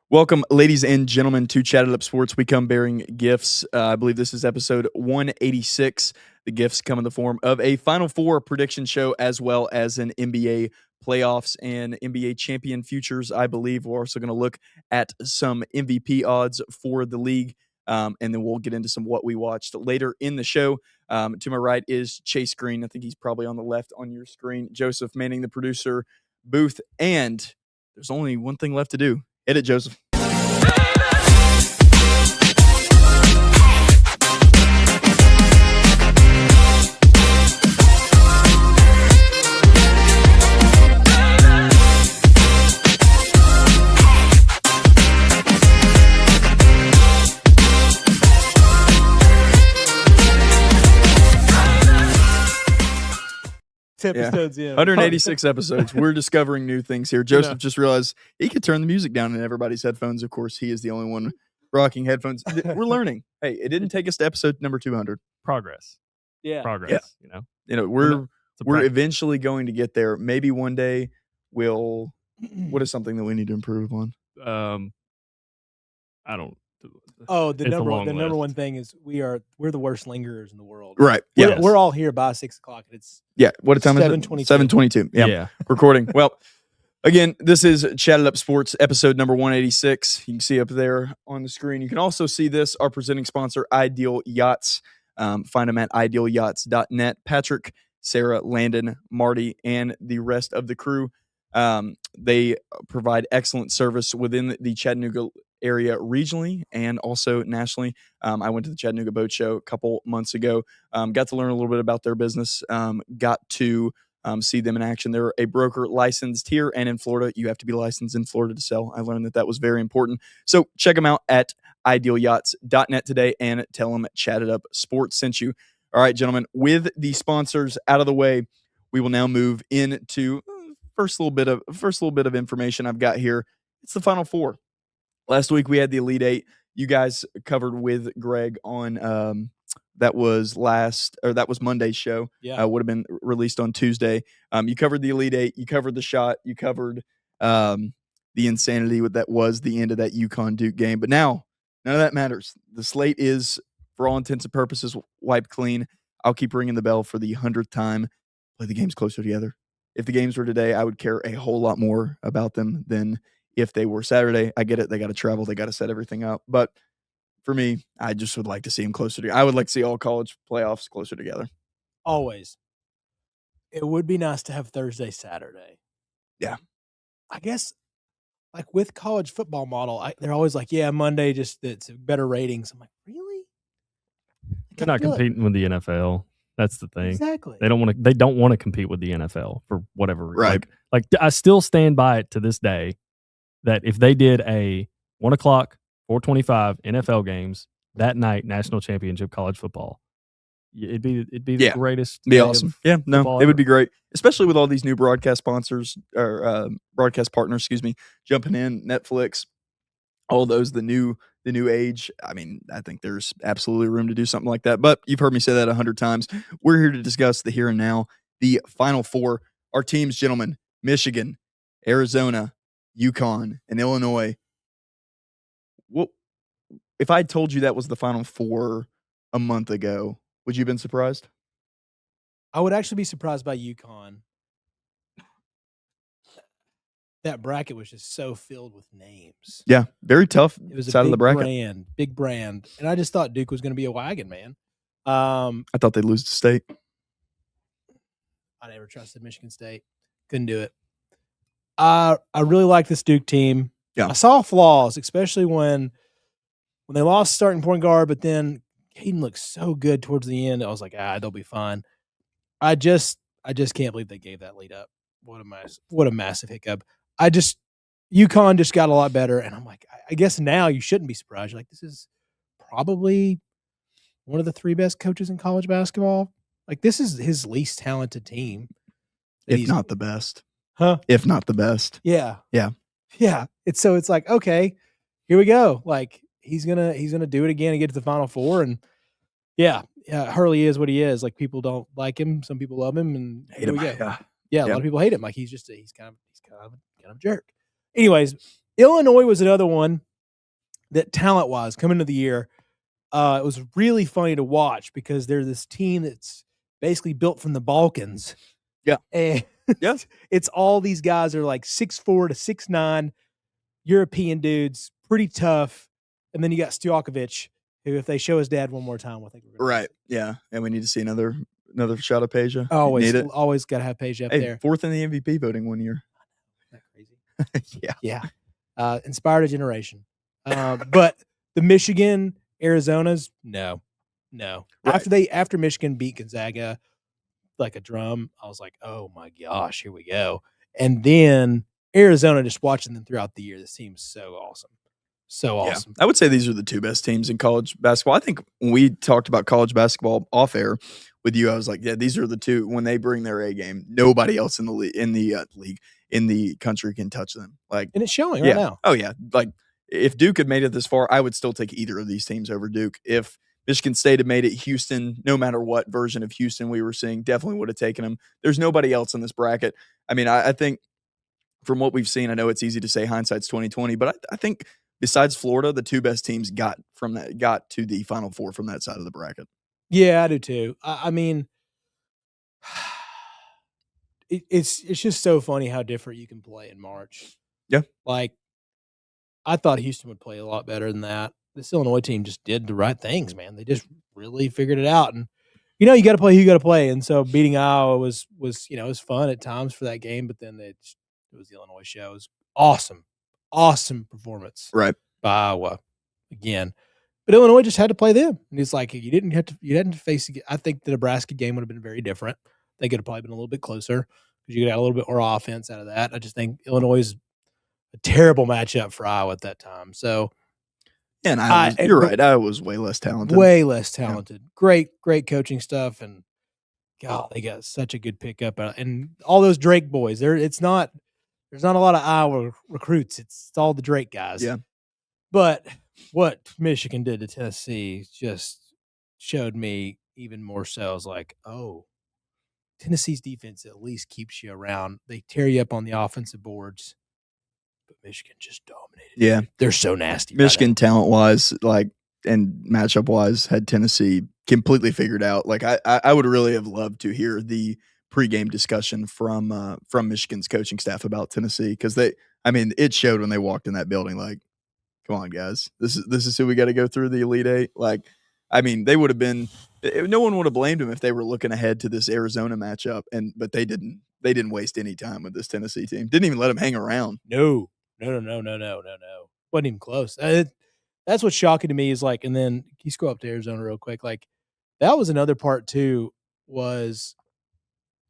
Welcome, ladies and gentlemen, to Chatt It Up Sports. We come bearing gifts. I believe this is episode 186. The gifts come in the form of a Final Four prediction show as well as an NBA playoffs and NBA champion futures. I believe we're also going to look at some MVP odds for the league, and then we'll get into some what we watched later in the show. To my right is Chase Green. I think he's probably on the left on your screen. Joseph Manning, the producer, booth, and there's only one thing left to do. Hit it, Joseph. Episodes, yeah. 186 episodes. We're discovering new things here. Joseph just realized he could turn the music down in everybody's headphones. Of course, he is the only one rocking headphones. We're learning. Hey, it didn't take us to episode number 200. Progress. Yeah. We're eventually going to get there. Maybe one day we'll. What is something that we need to improve upon? I don't. The number one thing is we're the worst lingerers in the world. Right. Yeah. We're all here by 6 o'clock. And it's What time is it? 7:22. Yeah. Recording. Well, again, this is Chatt It Up Sports, episode number 186. You can see up there on the screen. You can also see this, our presenting sponsor, Ideal Yachts. Find them at idealyachts.net. Patrick, Sarah, Landon, Marty, and the rest of the crew. They provide excellent service within the Chattanooga area regionally and also nationally. I went to the Chattanooga Boat Show a couple months ago. Got to learn a little bit about their business. Got to see them in action. They're a broker licensed here and in Florida. You have to be licensed in Florida to sell. I learned that was very important. So check them out at idealyachts.net today and tell them Chatt It Up Sports sent you. All right, gentlemen, with the sponsors out of the way, we will now move into first little bit of information I've got here. It's the Final Four. Last week we had the Elite Eight. You guys covered with Greg on that was Monday's show. Yeah, would have been released on Tuesday. You covered the Elite Eight. You covered the shot. You covered the insanity that was the end of that UConn Duke game. But now none of that matters. The slate is, for all intents and purposes, wiped clean. I'll keep ringing the bell for the 100th time. Play the games closer together. If the games were today, I would care a whole lot more about them than if they were Saturday. I get it. They got to travel. They got to set everything up. But for me, I just would like to see them closer together. I would like to see all college playoffs closer together. Always. It would be nice to have Thursday, Saturday. Yeah. I guess, like with college football model, they're always like, Monday, just it's better ratings. I'm like, really? They're not competing with the NFL. That's the thing. Exactly. They don't want to compete with the NFL for whatever reason. Right. Like I still stand by it to this day that if they did a 1 o'clock, 4:25 NFL games that night, national championship college football, it'd be the greatest. Be awesome. Yeah, no, it would be great, especially with all these new broadcast sponsors or broadcast partners, jumping in, Netflix, all those, the new age. I mean, I think there's absolutely room to do something like that. But you've heard me say that 100 times. We're here to discuss the here and now, the Final Four. Our teams, gentlemen: Michigan, Arizona, UConn, and Illinois. Well, if I told you that was the Final Four a month ago, would you have been surprised? I would actually be surprised by UConn. That bracket was just so filled with names. Yeah, very tough. It was side of the bracket. Big brand. And I just thought Duke was going to be a wagon, man. I thought they'd lose to State. I never trusted Michigan State. Couldn't do it. I really like this Duke team. Yeah. I saw flaws, especially when they lost starting point guard, but then Hayden looked so good towards the end. I was like, they'll be fine. I just can't believe they gave that lead up. What a massive hiccup. UConn just got a lot better, and I'm like, I guess now you shouldn't be surprised. You're like, this is probably one of the 3 best coaches in college basketball. Like, this is his least talented team. If not the best. Huh? If not the best. Yeah. Yeah. Yeah. It's like, okay, here we go. Like, he's gonna do it again and get to the Final Four. And Hurley is what he is. Like, people don't like him. Some people love him, and Hate him. Yeah, a lot of people hate him. Like, he's kind of a jerk. Anyways, Illinois was another one that talent-wise coming into the year, it was really funny to watch because they're this team that's basically built from the Balkans. Yeah. And Yeah. it's all these guys are like 6'4" to 6'9", European dudes, pretty tough. And then you got Stojakovic, who, if they show his dad one more time, I think we're going to Yeah. And we need to see another shot of Peja. Always got to have Peja up there. 4th in the MVP voting one year. Isn't that crazy? Yeah. Yeah. Inspired a generation. But the Michigan, Arizona's, no. Right. After Michigan beat Gonzaga like a drum, I was like, oh my gosh, here we go. And then Arizona, just watching them throughout the year, this team's so awesome. So awesome. I would say these are the 2 best teams in college basketball. I think when we talked about college basketball off air with you, I was like, yeah, these are the 2. When they bring their A game, nobody else in the league, in the country can touch them. Like, and it's showing right now. Oh yeah. Like, if Duke had made it this far, I would still take either of these teams over Duke. If Michigan State had made it, Houston, no matter what version of Houston we were seeing, definitely would have taken them. There's nobody else in this bracket. I mean, I think from what we've seen, I know it's easy to say hindsight's 20/20, but I think besides Florida, the 2 best teams got to the Final Four from that side of the bracket. Yeah, I do too. I mean, it's just so funny how different you can play in March. Yeah. Like, I thought Houston would play a lot better than that. This Illinois team just did the right things, man. They just really figured it out. And, you got to play who you got to play. And so beating Iowa was it was fun at times for that game, but then it was the Illinois show. It was awesome performance. Right. By Iowa again. But Illinois just had to play them. And it's like, you hadn't to face – I think the Nebraska game would have been very different. They could have probably been a little bit closer because you could have a little bit more offense out of that. I just think Illinois is a terrible matchup for Iowa at that time. So, yeah, and you're right. Iowa was way less talented. Way less talented. Yeah. Great coaching stuff. And, God, they got such a good pickup. And all those Drake boys, there's not a lot of Iowa recruits. It's all the Drake guys. Yeah. But what Michigan did to Tennessee just showed me even more so. I was like, oh, Tennessee's defense at least keeps you around. They tear you up on the offensive boards. But Michigan just dominated. Yeah. They're so nasty. Michigan, talent-wise, and matchup-wise, had Tennessee completely figured out. Like, I would really have loved to hear the pregame discussion from Michigan's coaching staff about Tennessee, because it showed when they walked in that building, like, come on, guys, this is who we got to go through the Elite Eight. Like, they would have been – no one would have blamed them if they were looking ahead to this Arizona matchup, but they didn't waste any time with this Tennessee team. Didn't even let them hang around. No. Wasn't even close. That's what's shocking to me is like, and then can you scroll up to Arizona real quick? Like, that was another part too, was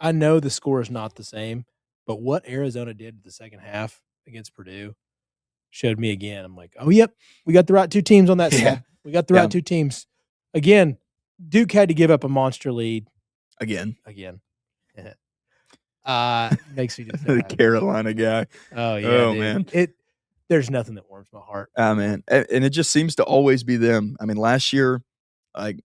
I know the score is not the same, but what Arizona did the second half against Purdue showed me again. I'm like, oh, yep, we got the right 2 teams on that side. We got the right 2 teams. Again, Duke had to give up a monster lead. Again. Makes me just the Carolina guy. Oh, yeah. Oh, dude. man. There's nothing that warms my heart. Ah, man. And it just seems to always be them. I mean, last year, like,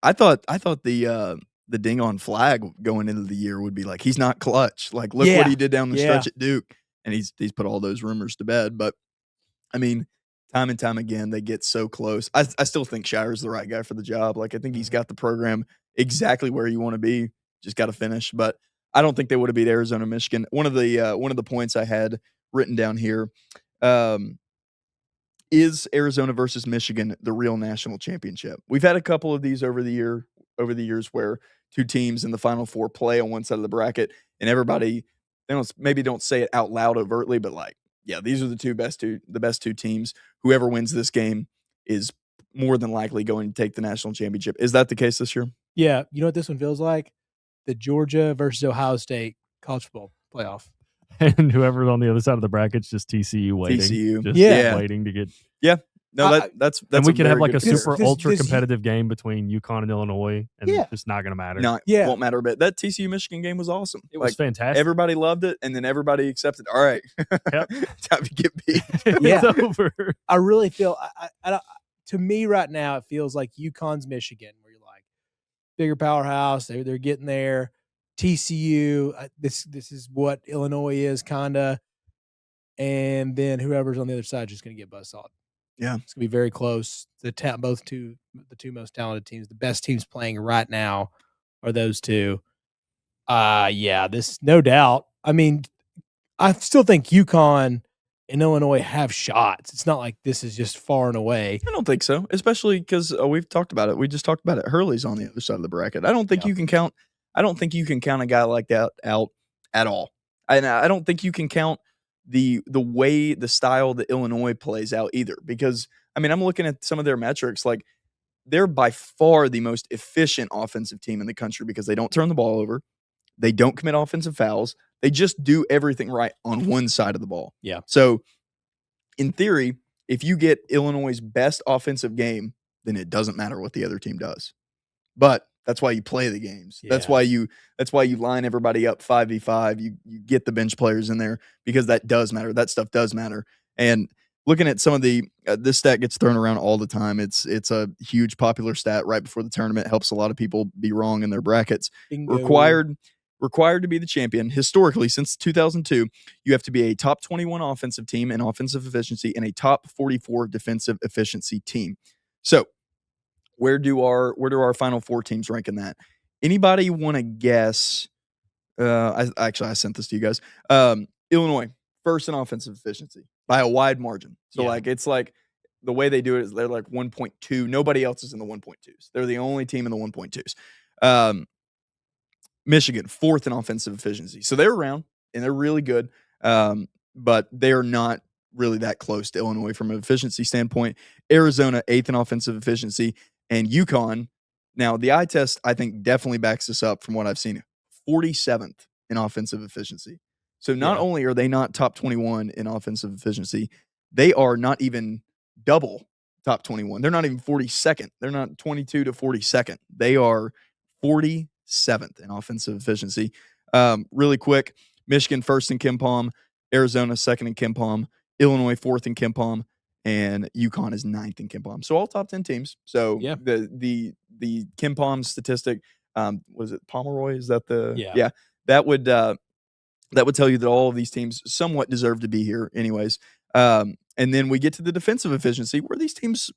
I thought the ding on Flag going into the year would be like, he's not clutch. Like, look what he did down the stretch at Duke. And he's put all those rumors to bed. But, I mean, time and time again, they get so close. I still think Shire's the right guy for the job. Like, I think he's got the program exactly where you want to be. Just got to finish. But I don't think they would have beat Arizona, Michigan. One of the points I had written down here, is Arizona versus Michigan the real national championship? We've had a couple of these over the years where 2 teams in the Final Four play on one side of the bracket, and everybody don't say it out loud overtly, but like, yeah, these are the best two teams. Whoever wins this game is more than likely going to take the national championship. Is that the case this year? Yeah, you know what this one feels like? The Georgia versus Ohio State college football playoff. And whoever's on the other side of the bracket's just TCU waiting. TCU. Waiting to get. Yeah. No, that's and we could have like a this ultra competitive game between UConn and Illinois, and it's not going to matter. No, won't matter a bit. That TCU Michigan game was awesome. It was fantastic. Everybody loved it, and then everybody accepted. All right, time to get beat. It's over. I really feel. To me, right now, it feels like UConn's Michigan, where you're like bigger powerhouse. They're getting there. TCU. This is what Illinois is, kind of. and then whoever's on the other side is just going to get buzzsawed. Yeah, it's going to be very close. The two most talented teams, the best teams playing right now, are those two. Yeah, this no doubt. I mean, I still think UConn and Illinois have shots. It's not like this is just far and away. I don't think so, especially because we've talked about it. We just talked about it. Hurley's on the other side of the bracket. I don't think you can count. I don't think you can count a guy like that out at all. And I don't think you can count the way, the style that Illinois plays out either. Because I mean, I'm looking at some of their metrics. Like, they're by far the most efficient offensive team in the country because they don't turn the ball over. They don't commit offensive fouls. They just do everything right on one side of the ball. Yeah. So, in theory, if you get Illinois' best offensive game, then it doesn't matter what the other team does. But that's why you play the games. Yeah. That's why you line everybody up 5v5. You get the bench players in there because that does matter. That stuff does matter. And looking at some of the this stat gets thrown around all the time. It's a huge popular stat right before the tournament. Helps a lot of people be wrong in their brackets. Bingo. Required to be the champion. Historically, since 2002, you have to be a top 21 offensive team in offensive efficiency and a top 44 defensive efficiency team. So, where do our final four teams rank in that? Anybody want to guess? I sent this to you guys. Illinois, first in offensive efficiency by a wide margin. So it's like the way they do it is they're like 1.2. Nobody else is in the 1.2s. They're the only team in the 1.2s. Michigan, fourth in offensive efficiency. So they're around and they're really good. But they are not really that close to Illinois from an efficiency standpoint. Arizona, eighth in offensive efficiency. And UConn, now the eye test, I think, definitely backs this up from what I've seen. 47th in offensive efficiency. So not only are they not top 21 in offensive efficiency, they are not even double top 21. They're not even 42nd. They're not 22 to 42nd. They are 47th in offensive efficiency. Really quick, Michigan first in KenPom, Arizona second in KenPom, Illinois fourth in KenPom, and UConn is ninth in KenPom. So all top 10 teams. So the KenPom statistic, was it Pomeroy? Is that the that would tell you that all of these teams somewhat deserve to be here anyways. And then we get to the defensive efficiency where these teams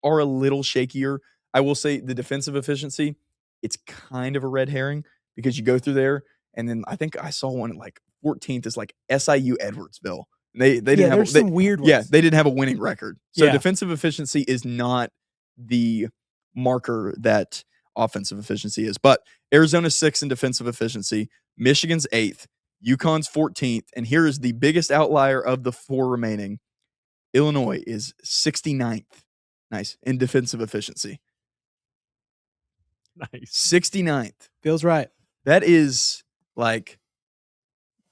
are a little shakier. I will say the defensive efficiency, it's kind of a red herring because you go through there and then I think I saw one at like 14th is like SIU Edwardsville. They didn't have some weird ones. Yeah, they didn't have a winning record. So defensive efficiency is not the marker that offensive efficiency is. But Arizona's sixth in defensive efficiency, Michigan's eighth, UConn's 14th, and here is the biggest outlier of the four remaining. Illinois is 69th. Nice. In defensive efficiency. Nice. 69th. Feels right. That is like,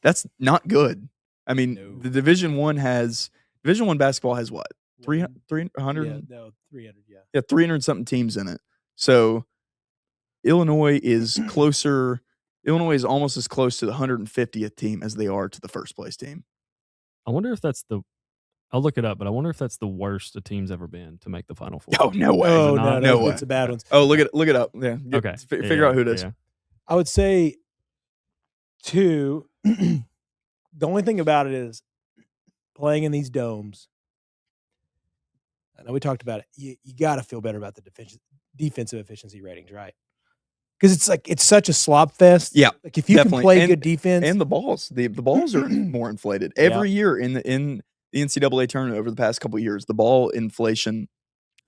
that's not good. I mean, the Division I basketball has what? 300? 300, 300, yeah. 300 something teams in it. So Illinois is closer. Illinois is almost as close to the 150th team as they are to the first place team. I wonder if that's I'll look it up, but I wonder if that's the worst a team's ever been to make the Final Four. Oh, no way. Oh, no way. It's a bad one. Oh, look it up. Yeah. Okay. Figure out who it is. Yeah. I would say two. The only thing about it is playing in these domes. I know we talked about it. You got to feel better about the defensive efficiency ratings, right? Because it's such a slop fest. Yeah, like if you can play good defense and the balls are more inflated every year in the NCAA tournament over the past couple of years. The ball inflation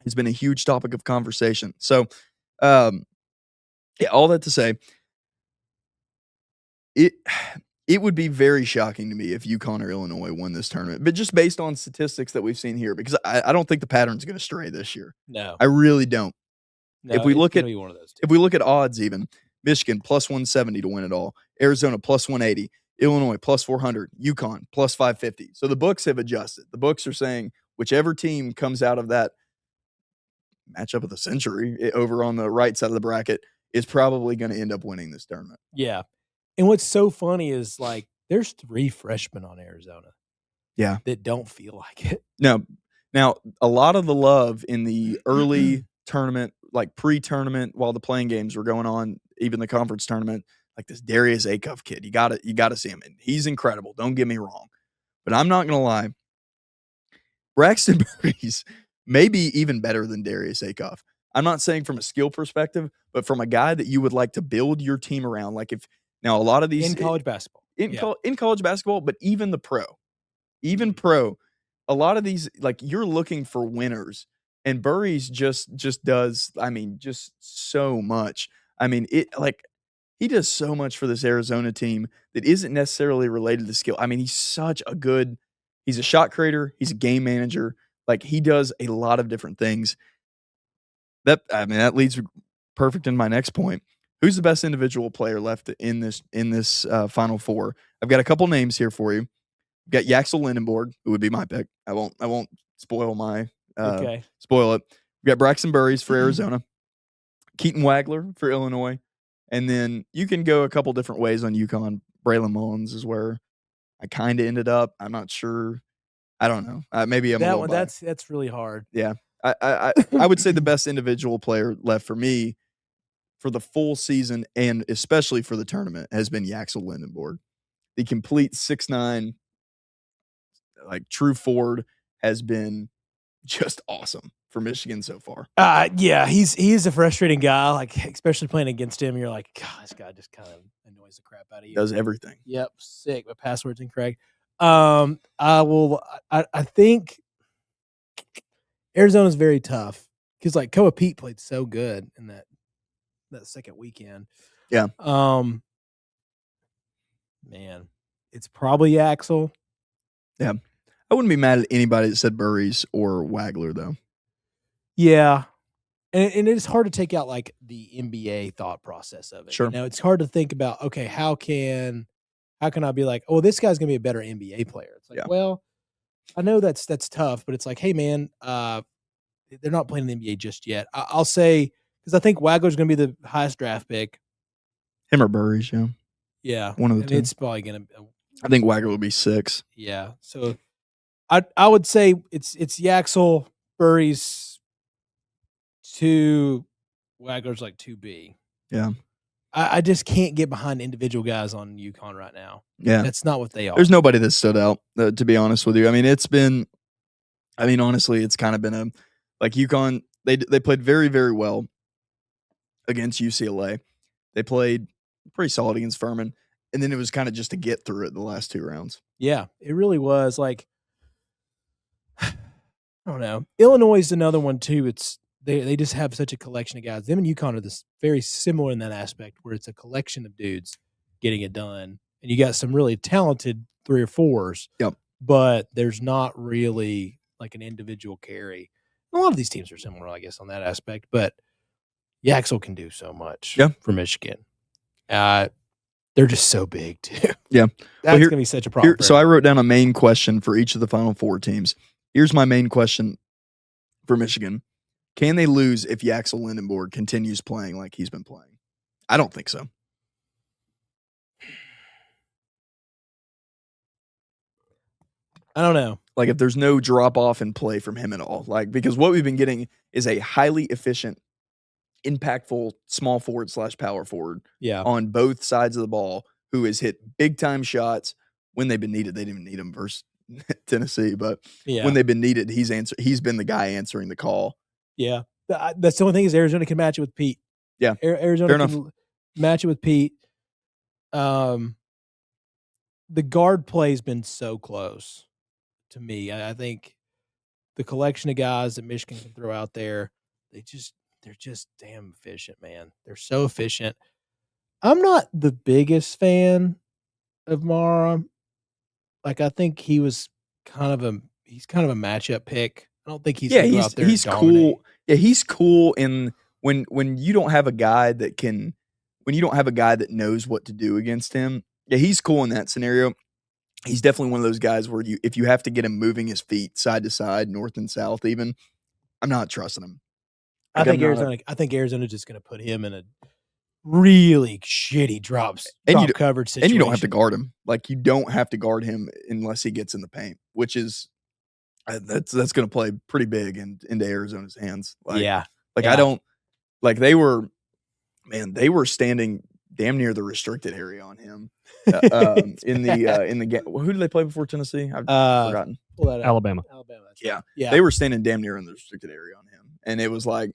has been a huge topic of conversation. So, all that to say, it would be very shocking to me if UConn or Illinois won this tournament, but just based on statistics that we've seen here, because I don't think the pattern's going to stray this year. No, I really don't. No, if we look at one of those two. If we look at odds, even Michigan plus 170 to win it all, Arizona plus 180, Illinois plus 400, UConn plus 550. So the books have adjusted. The books are saying whichever team comes out of that matchup of the century over on the right side of the bracket is probably going to end up winning this tournament. Yeah. And what's so funny is like there's 3 freshmen on Arizona. Yeah. That don't feel like it. No. Now, a lot of the love in the early tournament, like pre-tournament, while the playing games were going on, even the conference tournament, like this Darius Acuff kid, you got to see him. And he's incredible. Don't get me wrong. But I'm not going to lie. Braxton Berries may be even better than Darius Akoff. I'm not saying from a skill perspective, but from a guy that you would like to build your team around. Like if now a lot of these in college basketball, in college basketball, but even the pro, Mm-hmm. pro, a lot of these, like, you're looking for winners, and Burries just does, I mean, just so much. I mean, he does so much for this Arizona team that isn't necessarily related to skill. I mean, he's a shot creator, he's a game manager. Like, he does a lot of different things. That leads perfect in my next point. Who's the best individual player left in this Final Four? I've got a couple names here for you. Got Yaxel Lindenborg, who would be my pick. I won't spoil spoil it. We got Braxton Burries for Arizona, Keaton Wagler for Illinois, and then you can go a couple different ways on UConn. Braylon Mullins is where I kind of ended up. I'm not sure. I don't know. Maybe I'm that one. Biased. That's really hard. Yeah, I would say the best individual player left for me for the full season and especially for the tournament has been Yaxel Lindenborg. The complete 6'9", like true forward, has been just awesome for Michigan so far. Yeah, he's a frustrating guy. Like, especially playing against him, you're like, God, this guy just kind of annoys the crap out of you. Does everything. Yep, sick. My password's incorrect. I think Arizona's very tough because like Koa Pete played so good in that second weekend. Yeah. Man, it's probably Axel. Yeah. I wouldn't be mad at anybody that said Burries or Wagler, though. Yeah. And it's hard to take out, like, the NBA thought process of it. Sure. You know, it's hard to think about, okay, how can I be like, oh, this guy's going to be a better NBA player? It's like, well, I know that's tough, but it's like, hey, man, they're not playing in the NBA just yet. I'll say, because I think Wagler's going to be the highest draft pick. Him or Burries, yeah. Yeah. One of the two. It's probably going to I think Wagler will be 6. Yeah. So I would say it's Yaxel, Burries, 2, Wagler's like 2B. Yeah. I just can't get behind individual guys on UConn right now. Yeah. That's not what they are. There's nobody that stood out, to be honest with you. I mean, honestly, it's kind of been like UConn, they played very, very well against UCLA. They played pretty solid against Furman. And then it was kind of just to get through it the last 2 rounds. Yeah, it really was. Like, I don't know. Illinois is another one too. It's they just have such a collection of guys. Them and UConn are this very similar in that aspect, where it's a collection of dudes getting it done, and you got some really talented 3 or 4s. Yep. But there's not really like an individual carry. A lot of these teams are similar, I guess, on that aspect. But Yaxel can do so much for Michigan. They're just so big too. Yeah. That's going to be such a problem. So I wrote down a main question for each of the Final Four teams. Here's my main question for Michigan. Can they lose if Yaxel Lindenborg continues playing like he's been playing? I don't think so. I don't know. Like, if there's no drop off in play from him at all. Like, because what we've been getting is a highly efficient, impactful small forward / power forward on both sides of the ball who has hit big time shots when they've been needed. They didn't even need him versus Tennessee, but when they've been needed, he's been the guy answering the call. Yeah. That's the only thing is Arizona can match it with Pete. Yeah. Arizona can match it with Pete. The guard play has been so close to me. I think the collection of guys that Michigan can throw out there, they're just damn efficient, man. They're so efficient. I'm not the biggest fan of Mara. Like, I think he's kind of a matchup pick. I don't think he's going to go out there and dominate. Cool. Yeah, he's cool when you don't have a guy that knows what to do against him. Yeah, he's cool in that scenario. He's definitely one of those guys where if you have to get him moving his feet side to side, north and south even, I'm not trusting him. Like, I think Arizona's just going to put him in a really shitty drop coverage situation. And you don't have to guard him. Like, you don't have to guard him unless he gets in the paint, which is that's going to play pretty big into Arizona's hands. Like, I don't like they were standing damn near the restricted area on him. In the game. Who did they play before Tennessee? I've forgotten. Alabama. Yeah. They were standing damn near in the restricted area on him, and it was like,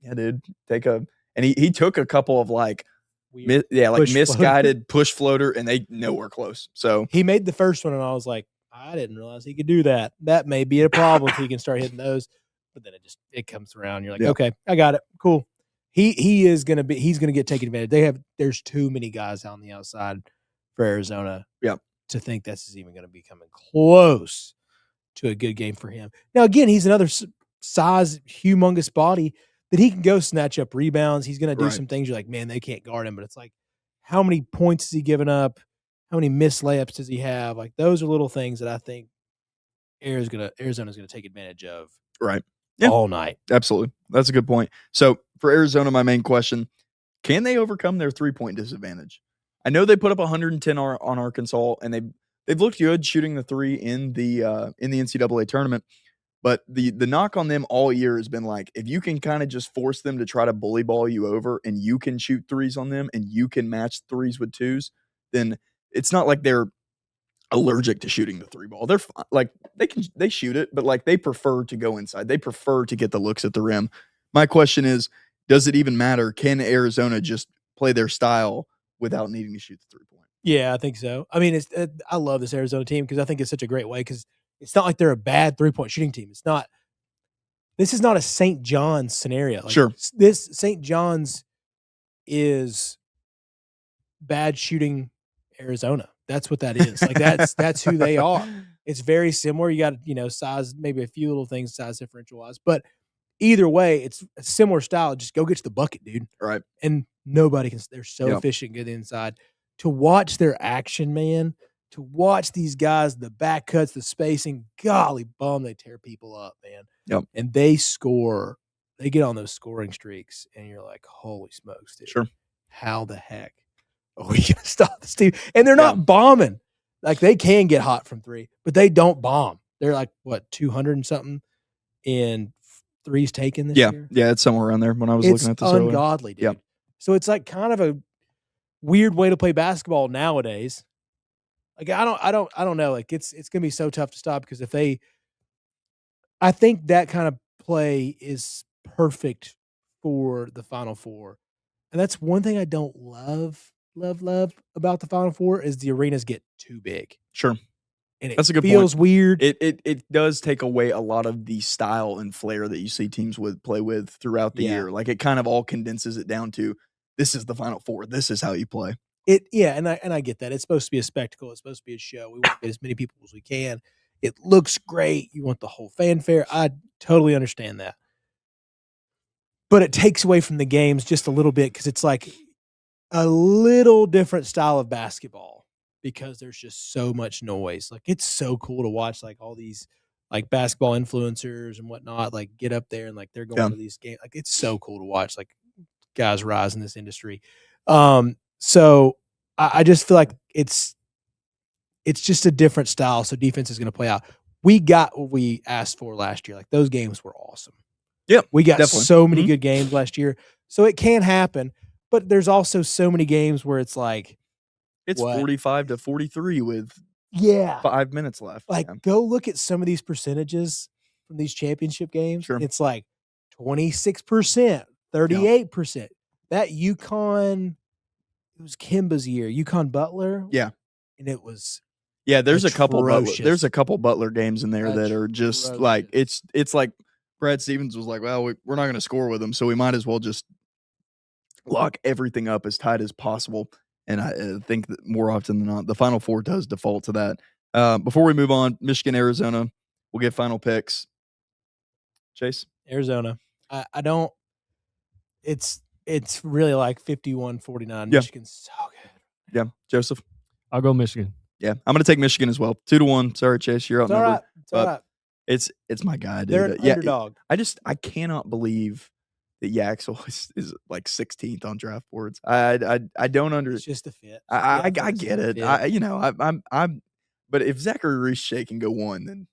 yeah, dude, and he took a couple of like misguided push floater, and they nowhere close. So he made the first one, and I was like, I didn't realize he could do that. That may be a problem if he can start hitting those. But then it comes around. You're like, okay, I got it. Cool. He's gonna get taken advantage. There's too many guys on the outside for Arizona. To think this is even going to be coming close to a good game for him. Now again, he's another size, humongous body that he can go snatch up rebounds. He's going to do some things. You're like, man, they can't guard him. But it's like, how many points has he given up? How many missed layups does he have? Like, those are little things that I think Arizona's going to take advantage of. Right. All night. Absolutely. That's a good point. So for Arizona, my main question, can they overcome their 3-point disadvantage? I know they put up 110 on Arkansas, and they've looked good shooting the three in the NCAA tournament. But the knock on them all year has been like, if you can kind of just force them to try to bully ball you over, and you can shoot threes on them, and you can match threes with twos, then it's not like they're allergic to shooting the three ball. They're like, they shoot it, but like they prefer to go inside. They prefer to get the looks at the rim. My question is, does it even matter? Can Arizona just play their style without needing to shoot the 3-point? Yeah, I think so. I mean, I love this Arizona team because I think it's such a great way, because it's not like they're a bad 3-point shooting team. This is not a St. John's scenario. Like, sure. This St. John's is bad shooting Arizona. That's what that is. Like, that's who they are. It's very similar. You got, size, maybe a few little things size differential wise, but either way, it's a similar style. Just go get to the bucket, dude. Right. And nobody can. They're so efficient, good inside. To watch their action, man. To watch these guys, the back cuts, the spacing, golly bum, they tear people up, man. Yep. And they score. They get on those scoring streaks, and you're like, holy smokes, dude. Sure. How the heck are we going to stop this team? And they're not bombing. Like, they can get hot from three, but they don't bomb. They're like, 200 and something in threes taken this year? Yeah, it's somewhere around there when I was looking at this. It's ungodly, dude. Yeah. So it's like kind of a weird way to play basketball nowadays. Like, I don't know. Like, it's gonna be so tough to stop, because I think that kind of play is perfect for the Final Four. And that's one thing I don't love about the Final Four is the arenas get too big. Sure. And that's a good feels point. Weird. It does take away a lot of the style and flair that you see teams play with throughout the year. Like, it kind of all condenses it down to, this is the Final Four. This is how you play. And I get that. It's supposed to be a spectacle. It's supposed to be a show. We want to get as many people as we can. It looks great. You want the whole fanfare. I totally understand that. But it takes away from the games just a little bit, because it's like a little different style of basketball, because there's just so much noise. Like, it's so cool to watch, like, all these like basketball influencers and whatnot, like, get up there and like they're going to these games. Like, it's so cool to watch, like, guys rise in this industry. So I just feel like it's just a different style. So defense is going to play out. We got what we asked for last year. Like, those games were awesome. Yeah, we got so many good games last year. So it can happen, but there's also so many games where it's like, it's 45-43 with 5 minutes left. Like, go look at some of these percentages from these championship games. Sure. It's like 26%, 38%. That UConn, it was Kimba's year. UConn Butler. Yeah. And it was there's a couple Butler games in there that are just like, it's like Brad Stevens was like, well, we're not going to score with them, so we might as well just lock everything up as tight as possible. And I think that more often than not, the Final Four does default to that. Before we move on, Michigan, Arizona, we'll get final picks. Chase? Arizona. I don't – it's really like 51-49. Michigan's so good. Yeah. Joseph? I'll go Michigan. Yeah. I'm going to take Michigan as well. 2-1. Sorry, Chase. You're outnumbered. It's all right. It's my guy, dude. They're an underdog. I cannot believe that Yaxel is like 16th on draft boards. I don't understand. It's just a fit. I get it. But if Zachary Reese can go 1, then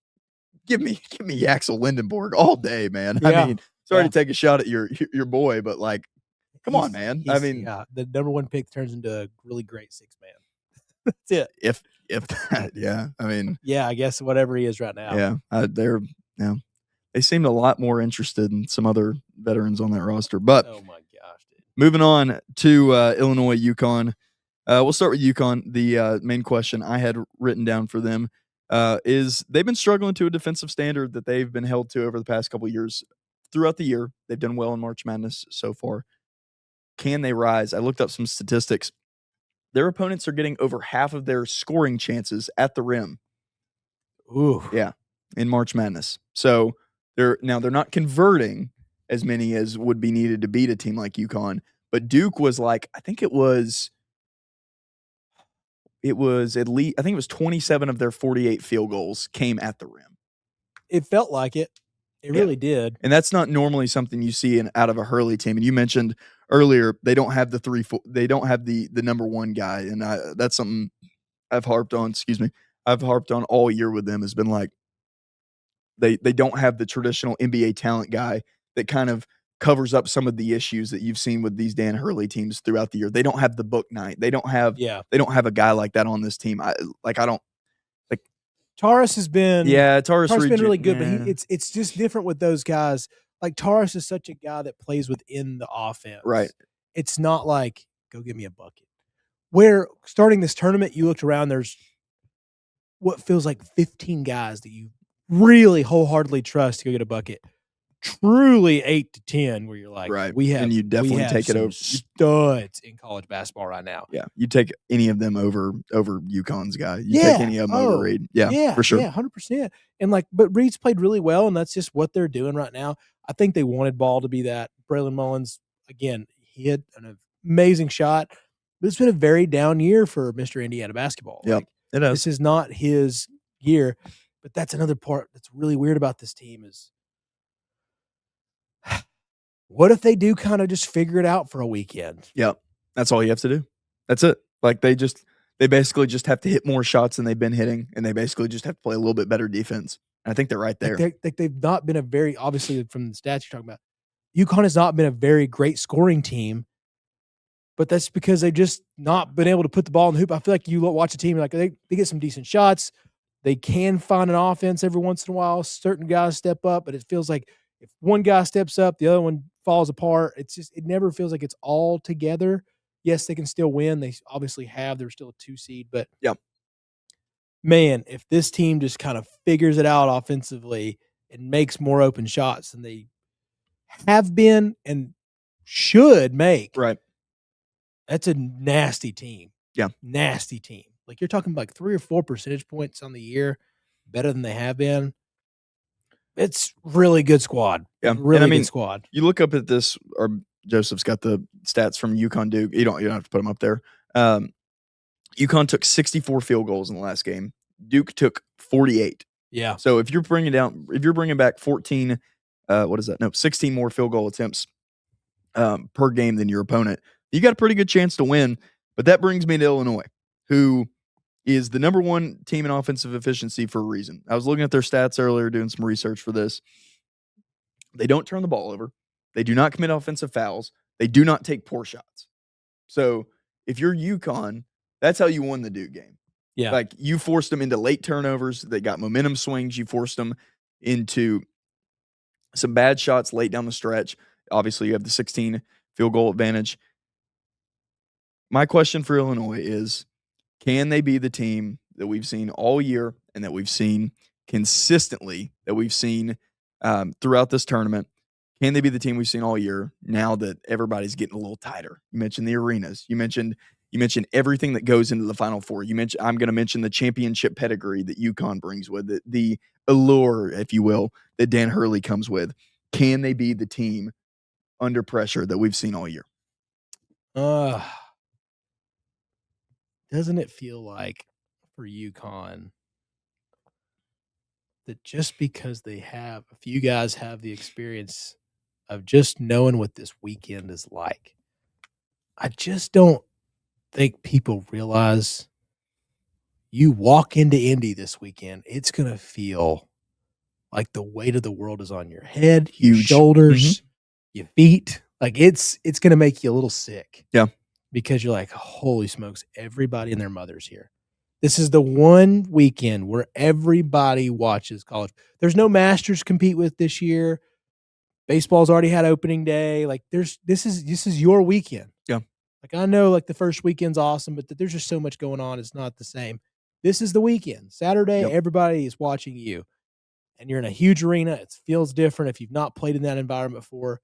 give me Yaxel Lindenborg all day, man. Yeah. I mean, sorry to take a shot at your boy, but like, Come on, man. I mean, the number one pick turns into a really great 6-man. That's it. If that, yeah. I mean, yeah, I guess whatever he is right now. Yeah, they seemed a lot more interested in some other veterans on that roster. But oh my gosh, dude. Moving on to Illinois, UConn. We'll start with UConn. The main question I had written down for them is they've been struggling to a defensive standard that they've been held to over the past couple of years. Throughout the year, they've done well in March Madness so far. Can they rise? I looked up some statistics. Their opponents are getting over half of their scoring chances at the rim. Ooh. Yeah, in March Madness. So they're not converting as many as would be needed to beat a team like UConn. But Duke was like, I think it was at least, I think it was 27 of their 48 field goals came at the rim. It felt like it. It really did. And that's not normally something you see out of a Hurley team. And you mentioned earlier, they don't have they don't have the number one guy. And that's something I've harped on, I've harped on all year with them, has been like, they don't have the traditional NBA talent guy that kind of covers up some of the issues that you've seen with these Dan Hurley teams throughout the year. They don't have the book night. They don't have a guy like that on this team. Taurus has been Taurus has been really good, but it's just different with those guys. Like Taurus is such a guy that plays within the offense. Right. It's not like go give me a bucket. Where starting this tournament, you looked around, there's what feels like 15 guys that you really wholeheartedly trust to go get a bucket. Truly 8 to 10 where you're like, right. we have, and you definitely take it over studs in college basketball right now. Yeah. You take any of them over UConn's guy. You take any of them over Reed. Yeah, for sure. Yeah, 100%. And but Reed's played really well, and that's just what they're doing right now. I think they wanted Ball to be that. Braylon Mullins, again, he had an amazing shot, but it's been a very down year for Mr. Indiana basketball. Yeah, it is. This is not his year, but that's another part that's really weird about this team is what if they do kind of just figure it out for a weekend? Yeah, that's all you have to do. That's it. Like they basically just have to hit more shots than they've been hitting, and they basically just have to play a little bit better defense. And I think they're right there. They've not been a very, obviously from the stats you're talking about, UConn has not been a very great scoring team, but that's because they've just not been able to put the ball in the hoop. I feel like you watch a team, like they get some decent shots. They can find an offense every once in a while. Certain guys step up, but it feels like if one guy steps up, the other one falls apart. It never feels like it's all together. Yes, they can still win. They obviously have. They're still a 2 seed, but man, if this team just kind of figures it out offensively and makes more open shots than they have been and should make, right? That's a nasty team. Yeah, nasty team. Like you're talking like 3 or 4 percentage points on the year better than they have been. It's really good squad. Yeah, really good squad. You look up at this, or Joseph's got the stats from UConn Duke. You don't have to put them up there. UConn took 64 field goals in the last game. Duke took 48. Yeah. So if you're bringing back 14, 16 more field goal attempts per game than your opponent, you got a pretty good chance to win. But that brings me to Illinois, who is the number one team in offensive efficiency for a reason. I was looking at their stats earlier, doing some research for this. They don't turn the ball over. They do not commit offensive fouls. They do not take poor shots. So if you're UConn, that's how you won the Duke game. Yeah. Like you forced them into late turnovers. They got momentum swings. You forced them into some bad shots late down the stretch. Obviously, you have the 16 field goal advantage. My question for Illinois is, can they be the team that we've seen all year and that we've seen consistently, that we've seen throughout this tournament? Can they be the team we've seen all year now that everybody's getting a little tighter? You mentioned the arenas. You mentioned everything that goes into the Final Four. I'm going to mention the championship pedigree that UConn brings with it, the allure, if you will, that Dan Hurley comes with. Can they be the team under pressure that we've seen all year? Doesn't it feel like for UConn that just because they have a few guys have the experience of just knowing what this weekend is like, I just don't think people realize you walk into Indy this weekend, it's going to feel like the weight of the world is on your head, your shoulders, your feet. Like it's going to make you a little sick. Yeah. Because you're like, holy smokes, everybody and their mother's here. This is the one weekend where everybody watches college. There's no Masters to compete with this year. Baseball's already had opening day. Like this is your weekend. Yeah. Like I know like the first weekend's awesome, but there's just so much going on. It's not the same. This is the weekend. Saturday, everybody is watching you. And you're in a huge arena. It feels different if you've not played in that environment before.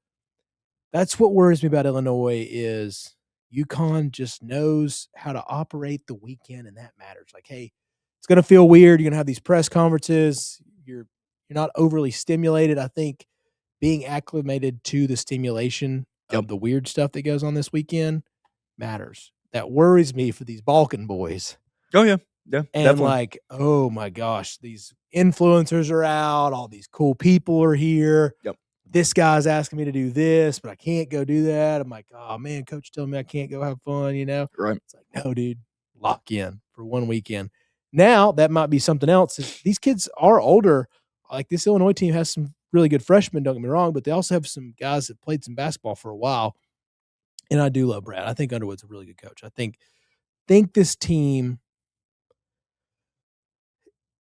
That's what worries me about Illinois is UConn just knows how to operate the weekend, and that matters. Like, hey, it's going to feel weird. You're going to have these press conferences. You're not overly stimulated. I think being acclimated to the stimulation of the weird stuff that goes on this weekend matters. That worries me for these Balkan boys. Oh, yeah. Yeah, and definitely. Like, oh my gosh, these influencers are out. All these cool people are here. Yep. This guy's asking me to do this, but I can't go do that. I'm like, oh man, coach telling me I can't go have fun, you know? Right. It's like, no, dude, lock in for one weekend. Now that might be something else. These kids are older. Like this Illinois team has some really good freshmen, don't get me wrong, but they also have some guys that played some basketball for a while. And I do love Brad. I think Underwood's a really good coach. I think this team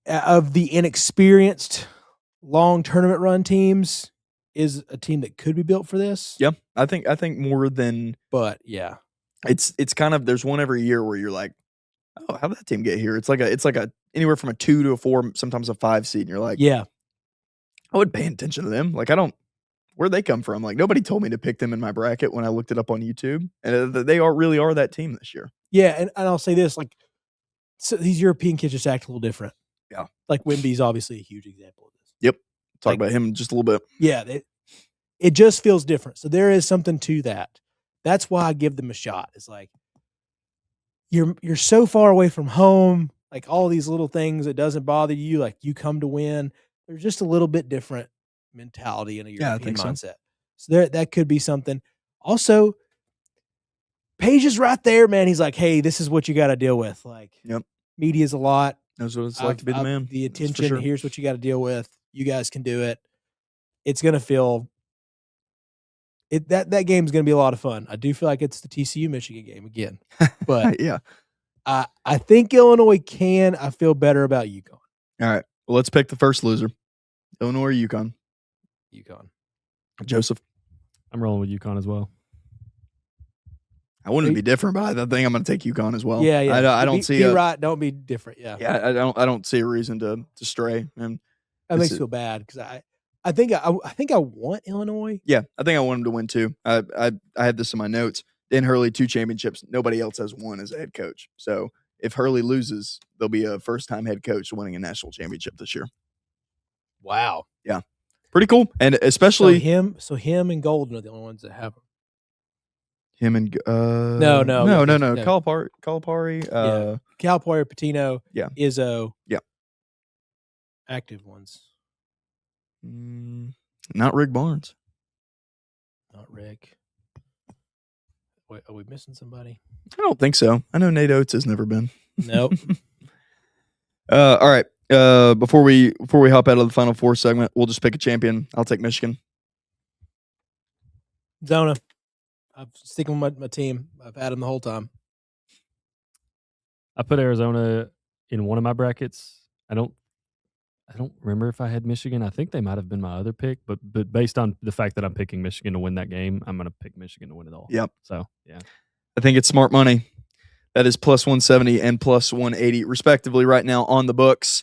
of the inexperienced long tournament run teams is a team that could be built for this. Yeah, I think more than, but yeah, it's kind of, there's one every year where you're like, oh, how did that team get here? It's like a anywhere from a 2 to a 4, sometimes a 5 seed, and you're like, yeah, I would pay attention to them. Like where'd they come from? Like nobody told me to pick them in my bracket when I looked it up on YouTube, and they really are that team this year. Yeah, and I'll say this, like, so these European kids just act a little different. Yeah, like Wimby's obviously a huge example of this. Yep, talk about him just a little bit. Yeah, it just feels different. So there is something to that. That's why I give them a shot. It's like you're so far away from home, like all these little things, it doesn't bother you. Like you come to win. There's just a little bit different mentality in a European mindset. So that could be something. Also, Paige is right there, man. He's like, hey, this is what you got to deal with. Like, media's a lot. Knows what it's like to be the man. The attention, sure. Here's what you got to deal with. You guys can do it. It's going to feel that game's going to be a lot of fun. I do feel like it's the TCU Michigan game again. But yeah. I think Illinois can. I feel better about UConn. All right. Well, let's pick the first loser. Illinois or UConn? UConn. Joseph? I'm rolling with UConn as well. I wouldn't be different, but I think I'm going to take UConn as well. Yeah, yeah. I don't see be right. Don't be different. Yeah. Yeah, I don't see a reason to stray. And that makes me feel bad because I think I want Illinois. Yeah, I think I want them to win too. I had this in my notes. Dan Hurley, 2 championships. Nobody else has one as a head coach. So if Hurley loses, there'll be a first-time head coach winning a national championship this year. Wow. Yeah. Pretty cool. And especially so him and Golden are the only ones that have them. Him and no. Calipari. Calipari, Patino, yeah. Izzo. Yeah. Active ones. Not Rick Barnes. Not Rick. Wait, are we missing somebody? I don't think so. I know Nate Oates has never been. Nope. All right. Before we hop out of the Final Four segment, we'll just pick a champion. I'll take Michigan. Zona. I'm sticking with my team. I've had them the whole time. I put Arizona in one of my brackets. I don't remember if I had Michigan. I think they might have been my other pick, but based on the fact that I'm picking Michigan to win that game, I'm going to pick Michigan to win it all. Yep. So, yeah. I think it's smart money. That is plus 170 and plus 180, respectively, right now on the books.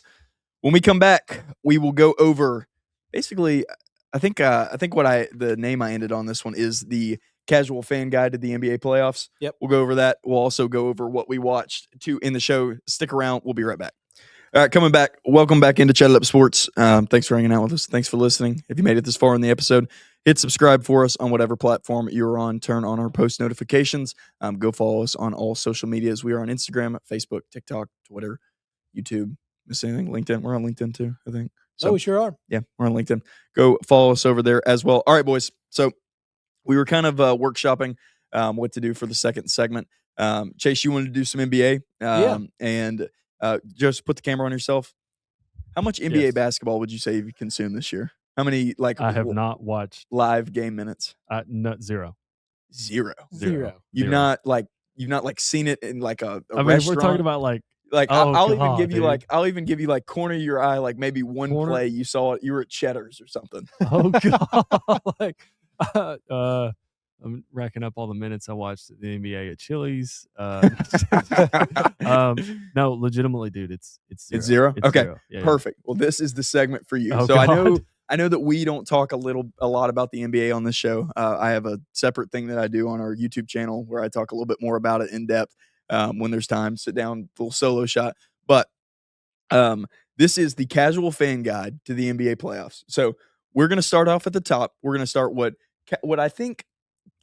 When we come back, we will go over basically. I think the name I ended on this one is the Casual Fan Guide to the NBA playoffs. Yep. We'll go over that. We'll also go over what we watched in the show. Stick around. We'll be right back. All right, coming back. Welcome back into Chatt It Up Sports. Thanks for hanging out with us. Thanks for listening. If you made it this far in the episode, hit subscribe for us on whatever platform you're on. Turn on our post notifications. Go follow us on all social medias. We are on Instagram, Facebook, TikTok, Twitter, YouTube. Miss anything? LinkedIn. We're on LinkedIn too, I think. So we sure are. Yeah, we're on LinkedIn. Go follow us over there as well. All right, boys. So we were kind of workshopping what to do for the second segment. Chase, you wanted to do some NBA. And just put the camera on yourself. How much NBA basketball would you say you've consumed this year? How many, I have not watched live game minutes? No, 0. Zero. You've not seen it in like a I mean, restaurant. we're talking about like I'll even give you dude. like corner of your eye, like maybe one play you saw it. You were at Cheddar's or something. Oh god! Like, I'm racking up all the minutes I watched the NBA at Chili's. No, legitimately, dude, it's zero. It's zero. It's okay, zero. Yeah, perfect. Well, this is the segment for you. Oh, so God. I know that we don't talk a lot about the NBA on this show. I have a separate thing that I do on our YouTube channel where I talk a little bit more about it in depth when there's time. Sit down, little solo shot. But this is the casual fan guide to the NBA playoffs. So we're going to start off at the top. We're going to start what I think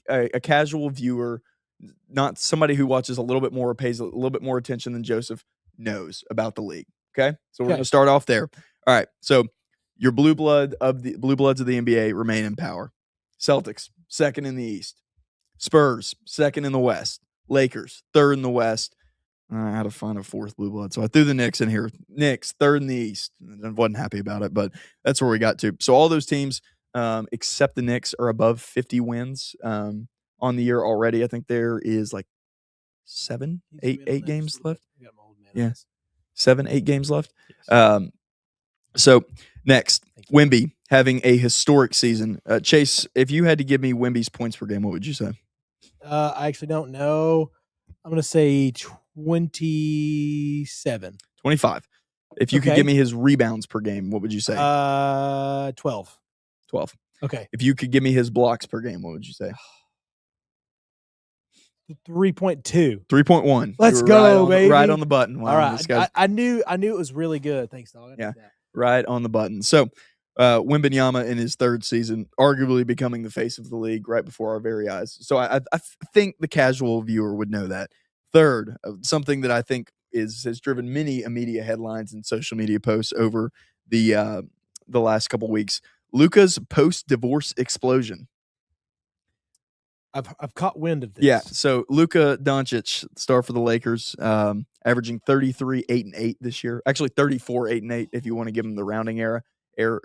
a casual viewer, not somebody who watches a little bit more or pays a little bit more attention than Joseph, knows about the league. Okay, so we're going to start off there. All right, so your blue bloods of the NBA remain in power. Celtics second in the East, Spurs second in the West, Lakers third in the West. I had to find a fourth blue blood, so I threw the Knicks in here. Knicks third in the East. I wasn't happy about it, but that's where we got to. So all those teams, except the Knicks, are above 50 wins on the year already. I think there is like eight games left. Yeah, 7-8 games left. So next, Wemby having a historic season. Chase, if you had to give me Wemby's points per game, what would you say? I actually don't know. I'm going to say 27. 25. If you could give me his rebounds per game, what would you say? 12. 12. Okay. If you could give me his blocks per game, what would you say? 3.2. 3.1. Let's go, baby. Right on the button. Wow, all right. I knew it was really good. Thanks, dog. Yeah. Right on the button. So, Wembanyama in his third season, arguably becoming the face of the league right before our very eyes. So I think the casual viewer would know that. Third, something that I think has driven many media headlines and social media posts over the last couple weeks. Luka's post-divorce explosion. I've caught wind of this. Yeah, so Luka Doncic, star for the Lakers, averaging 33, 8 and 8 this year. Actually, 34, 8 and 8 if you want to give him the rounding or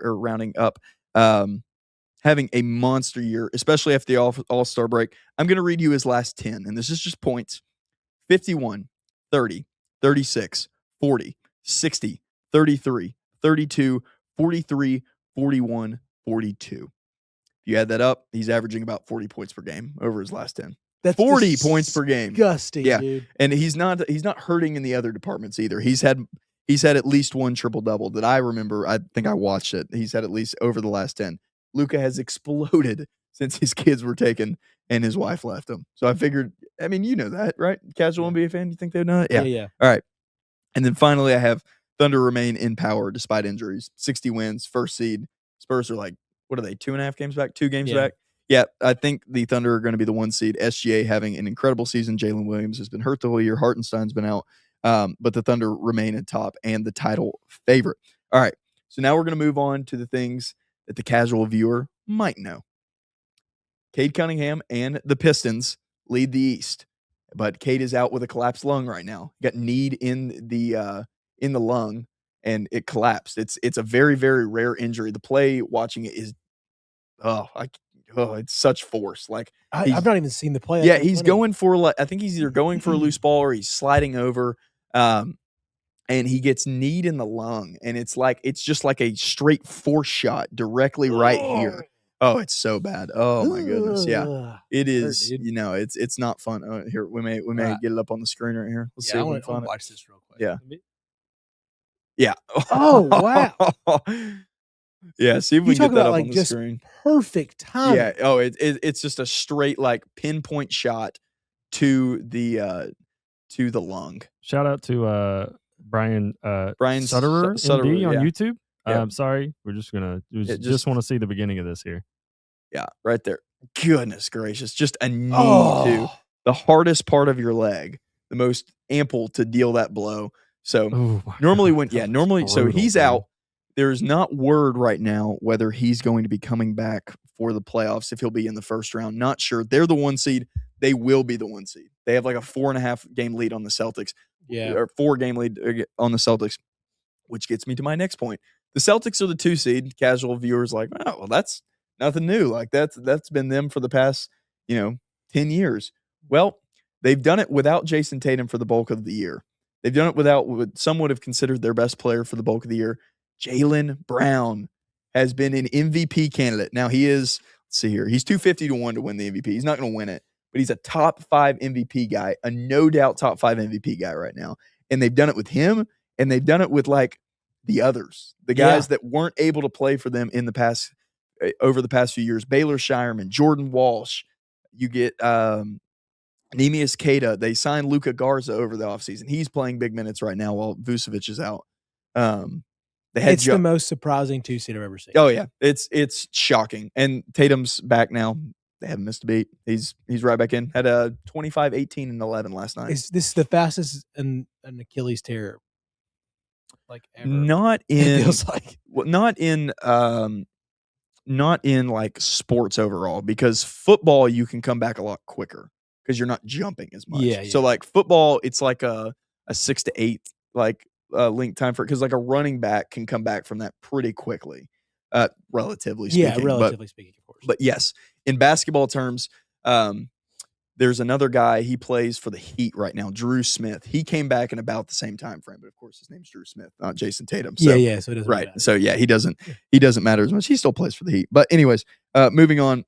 rounding up. Having a monster year, especially after the All-Star break. I'm going to read you his last 10, and this is just points. 51, 30, 36, 40, 60, 33, 32, 43, 41, 42. If you add that up, he's averaging about 40 points per game over his last 10. That's 40 points per game. Disgusting, yeah. Dude. And he's not hurting in the other departments either. He's had at least one triple-double that I remember. I think I watched it. He's had at least over the last 10. Luka has exploded since his kids were taken and his wife left him. So I figured, I mean, you know that, right? Casual NBA fan, you think they know that? Yeah. All right. And then finally, I have Thunder remain in power despite injuries. 60 wins, first seed. Spurs are like, what are they, 2.5 games back? 2 games back? Yeah, I think the Thunder are going to be the 1 seed. SGA having an incredible season. Jalen Williams has been hurt the whole year. Hartenstein's been out. But the Thunder remain at top and the title favorite. All right, so now we're going to move on to the things that the casual viewer might know. Cade Cunningham and the Pistons lead the East, but Cade is out with a collapsed lung right now. Got kneed in the lung, and it collapsed. It's a very, very rare injury. The play watching it is, it's such force. Like I've not even seen the play. Yeah, he's going for I think he's either going for a loose ball or he's sliding over. And he gets kneed in the lung, and it's just like a straight force shot directly right here. Oh, it's so bad. Oh my goodness. Yeah. It is, it's not fun. Here, we may get it up on the screen right here. Let's see if we can find it. Watch this real quick. Yeah. Yeah. Oh, wow. Yeah, see if we can get that up on the screen. Perfect time. Yeah. Oh, it's just a straight like pinpoint shot to the lung. Shout out to Brian Sutterer MD on YouTube. Yeah. I'm sorry. We're just gonna just want to see the beginning of this here. Yeah, right there. Goodness gracious. Just a knee to the hardest part of your leg, the most ample to deal that blow. So so he's out. There's not word right now whether he's going to be coming back for the playoffs, if he'll be in the first round. Not sure. They're the 1 seed. They will be the 1 seed. They have like a 4.5 game lead on the Celtics. Yeah. Or 4 game lead on the Celtics, which gets me to my next point. The Celtics are the 2 seed. Casual viewers like, oh, well, that's nothing new. Like that's been them for the past, 10 10 years. Well, they've done it without Jason Tatum for the bulk of the year. They've done it without what some would have considered their best player for the bulk of the year. Jaylen Brown has been an MVP candidate. Now he is, let's see here, he's 250 to 1 to win the MVP. He's not going to win it, but he's a top 5 MVP guy, a no doubt top 5 MVP guy right now. And they've done it with him, and they've done it with like the others, the guys that weren't able to play for them in the past, over the past few years. Baylor Shireman, Jordan Walsh. You get Neemias Queta. They signed Luka Garza over the offseason. He's playing big minutes right now while Vucevic is out. It's the most surprising 2-seed I've ever seen. Oh yeah, it's shocking. And Tatum's back now. They haven't missed a beat. He's right back in. Had a 25, 18, and 11 last night. This is the fastest an Achilles tear like ever. Not in it feels like. Well, not in like sports overall, because football you can come back a lot quicker because you're not jumping as much. Yeah. So like football, it's like a 6 to 8 like length time for it, because like a running back can come back from that pretty quickly, relatively speaking. Yeah, relatively speaking, of course. But yes, in basketball terms, there's another guy, he plays for the Heat right now, Drew Smith. He came back in about the same time frame, but of course his name's Drew Smith, not Jason Tatum. So, so it doesn't right. matter. So yeah, he doesn't matter as much. He still plays for the Heat. But anyways, moving on.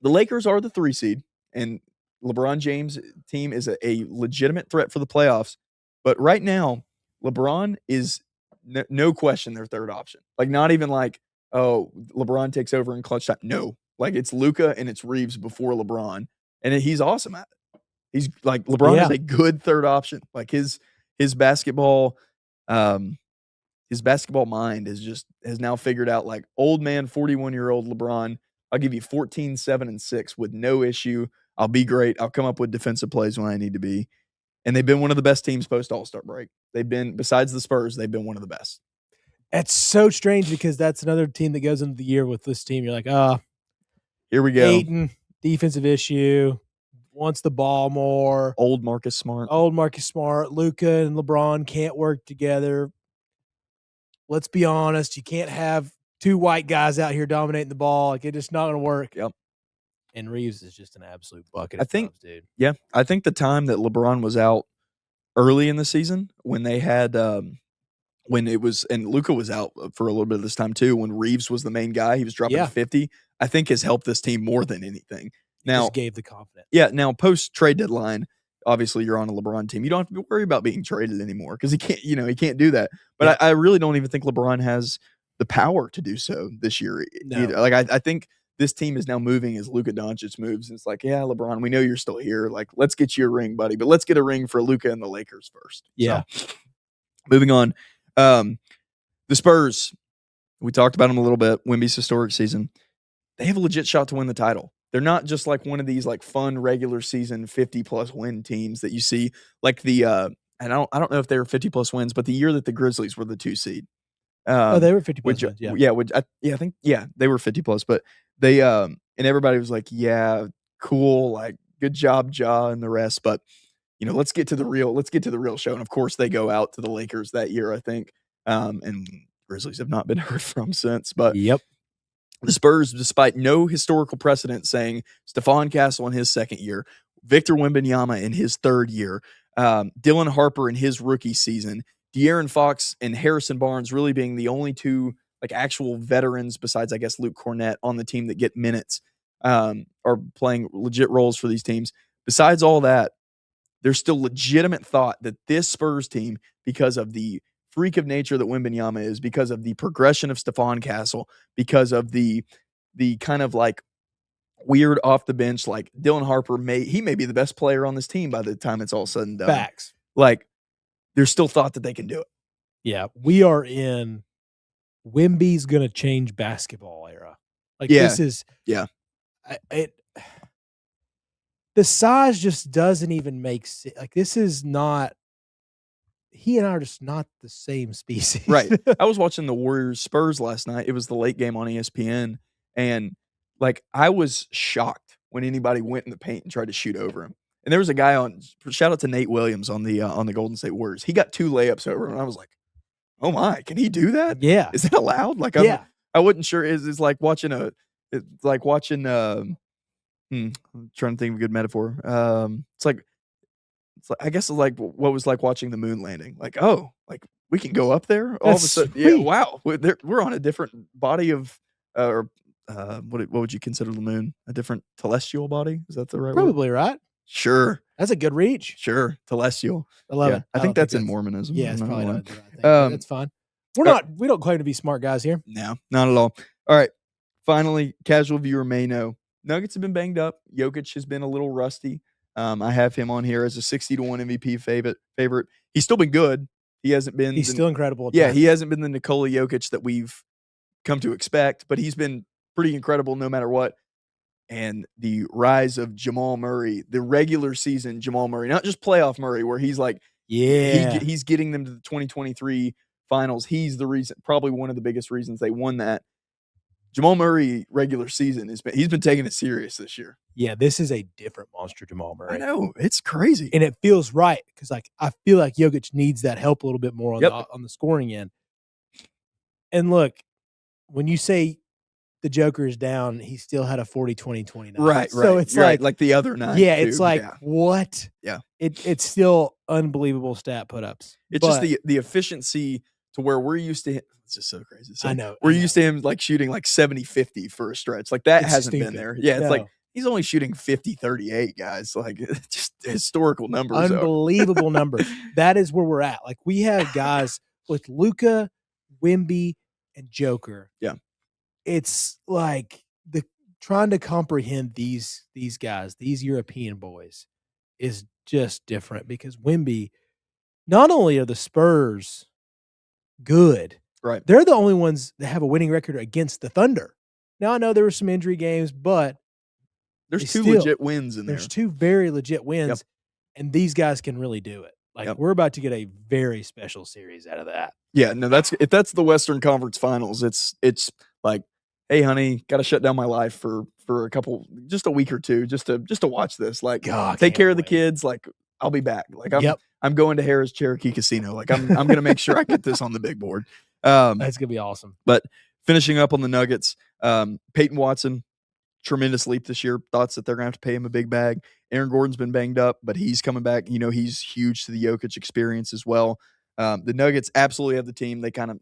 The Lakers are the 3 seed, and LeBron James' team is a legitimate threat for the playoffs. But right now, LeBron is no question their third option. Like not even like, oh, LeBron takes over in clutch time. No, like it's Luka and it's Reeves before LeBron. And he's awesome at it. He's like LeBron is a good third option. Like his basketball mind has now figured out like old man 41-year-old LeBron. I'll give you 14, 7, and 6 with no issue. I'll be great. I'll come up with defensive plays when I need to be. And they've been one of the best teams post All-Star break. They've been, besides the Spurs, they've been one of the best. It's so strange because that's another team that goes into the year with this team. You're like, here we go. Ayton, defensive issue, wants the ball more. Old Marcus Smart. Luka and LeBron can't work together. Let's be honest. You can't have 2 white guys out here dominating the ball. Like, it's just not going to work. Yep. And Reeves is just an absolute bucket of tubs, dude. Yeah. I think the time that LeBron was out early in the season when they had when it was, and Luka was out for a little bit of this time too, when Reeves was the main guy, he was dropping 50, I think has helped this team more than anything. Now, just gave the confidence. Yeah. Now, post trade deadline, obviously you're on a LeBron team. You don't have to worry about being traded anymore because he can't do that. But I really don't even think LeBron has the power to do so this year either. Like I think this team is now moving as Luka Doncic moves. And it's like, yeah, LeBron, we know you're still here. Like, let's get you a ring, buddy. But let's get a ring for Luka and the Lakers first. Yeah. So, moving on. The Spurs, we talked about them a little bit. Wemby's historic season. They have a legit shot to win the title. They're not just like one of these like fun regular season 50+ win teams that you see like the and I don't know if they were 50+ wins, but the year that the Grizzlies were the 2 seed. They were 50+ wins. I think they were 50+, but they and everybody was like, yeah, cool, like good job, Ja, and the rest. But let's get to the real show. And of course, they go out to the Lakers that year, I think. And Grizzlies have not been heard from since. But the Spurs, despite no historical precedent saying Stephon Castle in his second year, Victor Wembanyama in his third year, Dylan Harper in his rookie season, De'Aaron Fox and Harrison Barnes really being the only 2 like actual veterans besides, I guess, Luke Cornett on the team that get minutes, are playing legit roles for these teams. Besides all that, there's still legitimate thought that this Spurs team, because of the freak of nature that Wembanyama is, because of the progression of Stephon Castle, because of the kind of like weird off the bench, like Dylan Harper may be the best player on this team by the time it's all said and done. Facts. Like, there's still thought that they can do it. Yeah, we are in Wemby's gonna change basketball era. Like this is the size just doesn't even make sense. Like this is not. He and I are just not the same species. Right. I was watching the Warriors Spurs last night. It was the late game on ESPN. And like, I was shocked when anybody went in the paint and tried to shoot over him. And there was a guy shout out to Nate Williams on the Golden State Warriors. He got 2 layups over him. And I was like, oh my, can he do that? Yeah. Is that allowed? Like, I wasn't sure. It's like watching I'm trying to think of a good metaphor. It's like I guess like what was like watching the moon landing. Like, oh, like we can go up there all That's of a sudden. sweet. Yeah, wow. We're on a different body of or what would you consider the moon? A different telestial body? Is that the right word? Probably right. Sure. That's a good reach. Sure. Telestial. I love Yeah. it. I think that's in Mormonism. Yeah, I'm it's not probably gonna not the right thing. lie. But that's fine. We don't claim to be smart guys here. No, not at all. All right. Finally, casual viewer may know Nuggets have been banged up. Jokic has been a little rusty. I have him on here as a 60-1 MVP favorite. He's still been good. He hasn't been. He's still incredible. Yeah, he hasn't been the Nikola Jokic that we've come to expect, but he's been pretty incredible no matter what. And the rise of Jamal Murray, the regular season Jamal Murray, not just playoff Murray, where he's like, he's getting them to the 2023 finals. He's the reason, probably one of the biggest reasons they won that. Jamal Murray regular season he's been taking it serious this year. Yeah, this is a different monster, Jamal Murray. I know, it's crazy, and it feels right because like I feel like Jokic needs that help a little bit more on the scoring end. And look, when you say the Joker is down, he still had a 40-20-29. Right. So it's like the other night. Yeah, too. it's like what? Yeah, it's still unbelievable stat put ups. It's just the efficiency to where we're used to him. It's just so crazy. I know. We're used to him like shooting like 70-50 for a stretch. Like that hasn't been there. Yeah, it's like he's only shooting 50-38, guys. Like just historical numbers. Unbelievable numbers. That is where we're at. Like we have guys with Luka, Wemby, and Joker. Yeah. It's like trying to comprehend these guys, these European boys, is just different because Wemby, not only are the Spurs good, right? They're the only ones that have a winning record against the Thunder. Now I know there were some injury games, but there's two legit wins in there. There's two very legit wins, and these guys can really do it. Like we're about to get a very special series out of that. Yeah, no, if that's the Western Conference Finals, it's like, hey, honey, got to shut down my life for just a week or two, just to watch this. Like, take care of the kids. Like, I'll be back. Like, I'm going to Harrah's Cherokee Casino. Like, I'm gonna make sure I get this on the big board. That's gonna be awesome. But finishing up on the Nuggets, Peyton Watson, tremendous leap this year. Thoughts that they're gonna have to pay him a big bag. Aaron Gordon's been banged up, but he's coming back. You know, he's huge to the Jokic experience as well. The Nuggets absolutely have the team. They kind of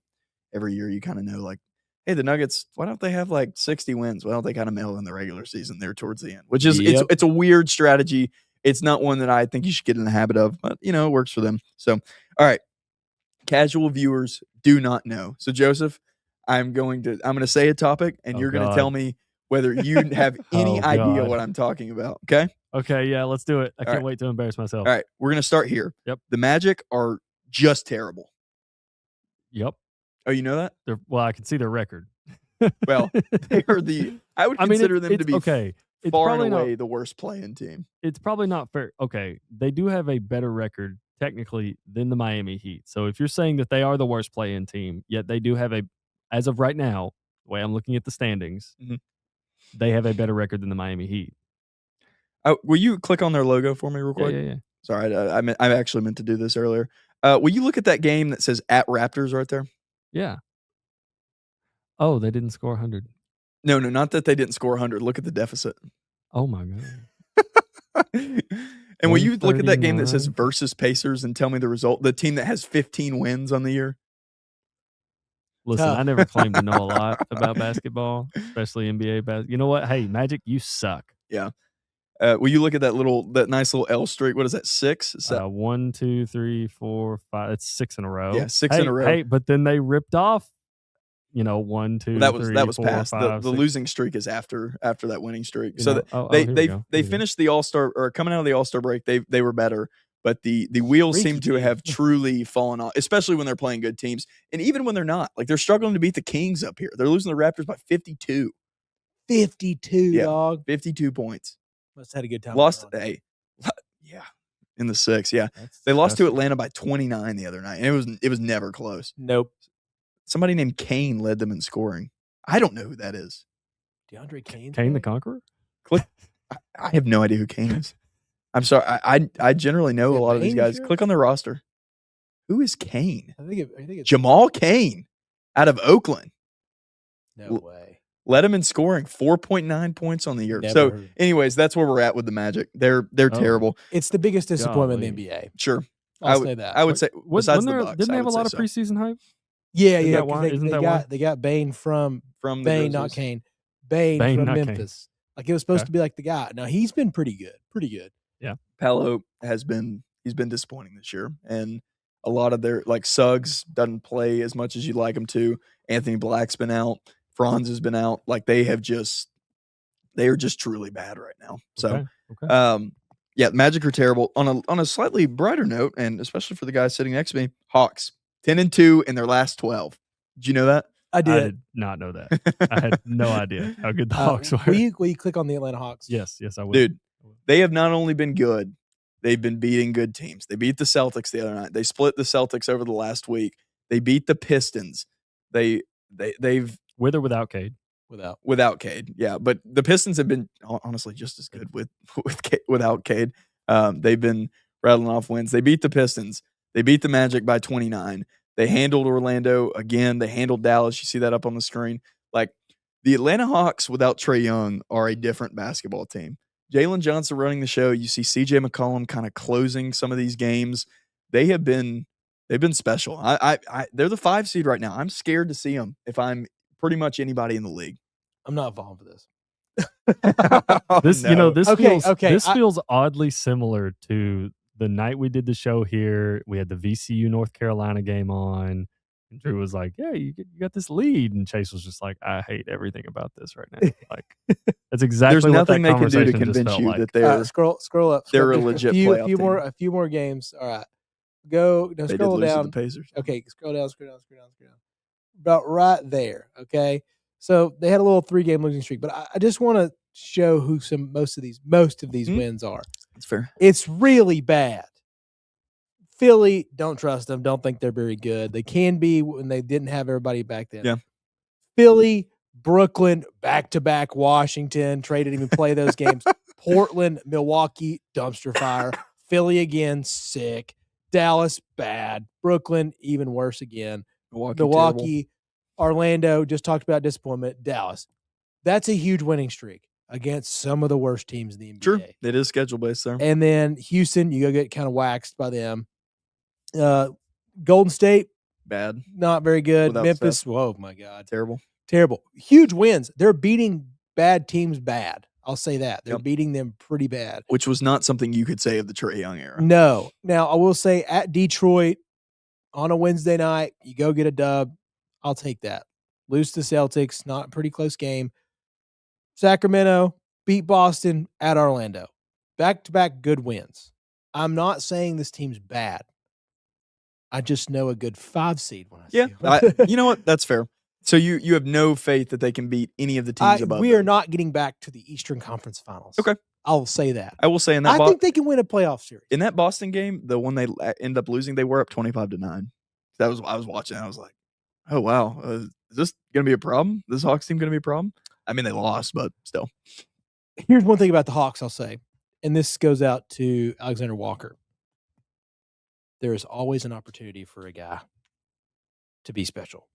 every year you kind of know like, hey, the Nuggets, why don't they have like 60 wins? Well, they kind of mail in the regular season there towards the end, which is it's a weird strategy. It's not one that I think you should get in the habit of, but you know, it works for them. So, all right. Casual viewers do not know. So, Joseph, I'm going to say a topic, and you're going to tell me whether you have any idea what I'm talking about. Okay? Okay, yeah, let's do it. I can't wait to embarrass myself. All right, we're going to start here. Yep. The Magic are just terrible. Yep. Oh, you know that? Well, I can see their record. Well, they are I would consider them to be okay. It's far and away the worst playing team. It's probably not fair. Okay, they do have a better record technically than the Miami Heat. So if you're saying that they are the worst playing team, yet they do have as of right now, the way I'm looking at the standings, they have a better record than the Miami Heat. Will you click on their logo for me real quick? Yeah. Sorry, I actually meant to do this earlier. Will you look at that game that says at Raptors right there? Yeah. Oh, they didn't score 100. No, not that they didn't score 100. Look at the deficit. Oh, my God. And will you look at that game that says versus Pacers and tell me the result? The team that has 15 wins on the year? Listen, I never claimed to know a lot about basketball, especially NBA basketball. You know what? Hey, Magic, you suck. Yeah. Will you look at that nice little L streak? What is that? 6? 1, 2, 3, 4, 5. It's 6 in a row. Yeah, 6 in a row. Hey, but then they ripped off, 1, 2, that 3, was 4, past. 5, the losing streak is after that winning streak. They finished the All-Star or coming out of the All-Star break. They were better, but the wheels seem to have truly fallen off, especially when they're playing good teams, and even when they're not. Like they're struggling to beat the Kings up here. They're losing the Raptors by 52. 52, dog. 52 points. Must have had a good time. Lost in the 6. Yeah, they lost to Atlanta by 29 the other night, and it was never close. Nope. Somebody named Kane led them in scoring. I don't know who that is. DeAndre Kane. Kane the Conqueror. I have no idea who Kane is. I'm sorry. I generally know a lot of these guys. Sure? Click on their roster. Who is Kane? I think it's Jamal Kane out of Oakland. No way. led them in scoring, 4.9 points on the year. Never So, heard. anyways, that's where we're at with the Magic. They're terrible. It's the biggest disappointment in Golly. the NBA. Sure. I'll say that. I would say besides the Wasn't Bucks, didn't they I have a would lot say of preseason hype? Yeah, Isn't yeah. that why? 'Cause Isn't they that got why? they got Bane from the Bane, not Grizzlies. Kane. Bane Bane, from not Kane. Memphis. Like it was supposed Okay. to be like the guy. Now he's been pretty good. Pretty good. Paolo he's been disappointing this year, and a lot of their Suggs doesn't play as much as you'd like him to. Anthony Black's been out. Franz has been out. Like they are just truly bad right now. So, Okay. yeah, Magic are terrible. On a slightly brighter note, and especially for the guy sitting next to me, Hawks 10-2 in their last 12. Did you know that? I did. I did not know that. I had no idea how good the Hawks were. Will you click on the Atlanta Hawks? Yes, I will. Dude, they have not only been good, they've been beating good teams. They beat the Celtics the other night. They split the Celtics over the last week. They beat the Pistons. They've With or without Cade? without Cade. Yeah, but the Pistons have been honestly just as good without Cade. They've been rattling off wins. They beat the Pistons. They beat the Magic by 29. They handled Orlando again. They handled Dallas. You see that up on the screen. Like the Atlanta Hawks without Trae Young are a different basketball team. Jalen Johnson running the show. You see CJ McCollum kind of closing some of these games. They've been special. They're the 5 seed right now. I'm scared to see them if I'm pretty much anybody in the league. I'm not falling for this. This No. this feels oddly similar to the night we did the show here. We had the VCU North Carolina game on. And Drew was like, "Yeah, you got this lead," and Chase was just like, "I hate everything about this right now." Like that's exactly There's what nothing that they can do to conversation just convinence felt you like. that they're Scroll up. they're a legit playoff team. A few more games. All right. Go. No, They scroll did lose to down. the Pacers. Okay, scroll down. About right there. Okay. So they had a little 3-game losing streak, but I just want to show who most of these wins are. That's fair. It's really bad. Philly, don't trust them. Don't think they're very good. They can be when they didn't have everybody back then. Yeah. Philly, Brooklyn, back-to-back Washington. Trey didn't even play those games. Portland, Milwaukee, dumpster fire. Philly again, sick. Dallas, bad. Brooklyn, even worse again. Milwaukee, Orlando, just talked about disappointment. Dallas. That's a huge winning streak against some of the worst teams in the NBA. True. It is schedule based there. And then Houston, you go get kind of waxed by them. Golden State, Bad. not very good. Without Memphis, Steph. whoa, my God. Terrible. Huge wins. They're beating bad teams bad. I'll say that. They're Yep. beating them pretty bad. Which was not something you could say of the Trae Young era. No. Now, I will say at Detroit on a Wednesday night, you go get a dub. I'll take that. Lose to Celtics, not a pretty close game. Sacramento, beat Boston at Orlando. Back-to-back good wins. I'm not saying this team's bad. I just know a good 5 seed when I see them. You know what? That's fair. So you have no faith that they can beat any of the teams above we them. are not getting back to the Eastern Conference Finals. Okay. I'll say that. I will say in that I think they can win a playoff series. in that Boston game, the one they end up losing, they were up 25-9. I was watching. I was like, oh wow, is this going to be a problem? This Hawks team going to be a problem? I mean, they lost, but still. Here's one thing about the Hawks I'll say, and this goes out to Alexander Walker. There is always an opportunity for a guy to be special.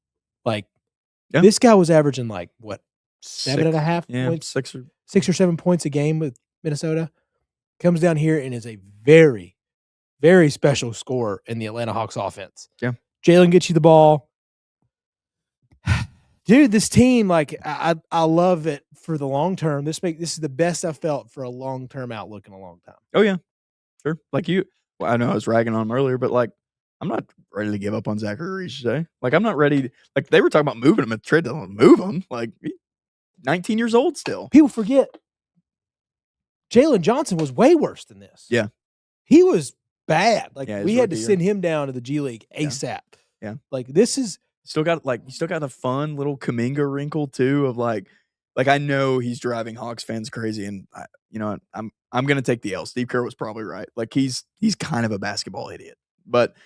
Like, this guy was averaging 7.5 points, 6 or 7 points a game with Minnesota. Comes down here and is a very, very special scorer in the Atlanta Hawks offense. Yeah. Jalen gets you the ball. Dude, this team, I love it for the long term. This is the best I've felt for a long term outlook in a long time. Oh yeah, sure. I know I was ragging on him earlier, but I'm not ready to give up on Zachary Reese today. I'm not ready. They were talking about moving him at the trade deadline. Move him. 19 years old still. People forget Jalen Johnson was way worse than this. Yeah. He was bad. We had to rookie send him down to the G League ASAP. Yeah. This is Still got a fun little Kuminga wrinkle too of I know he's driving Hawks fans crazy, and I'm gonna take the L. Steve Kerr was probably right. He's kind of a basketball idiot, but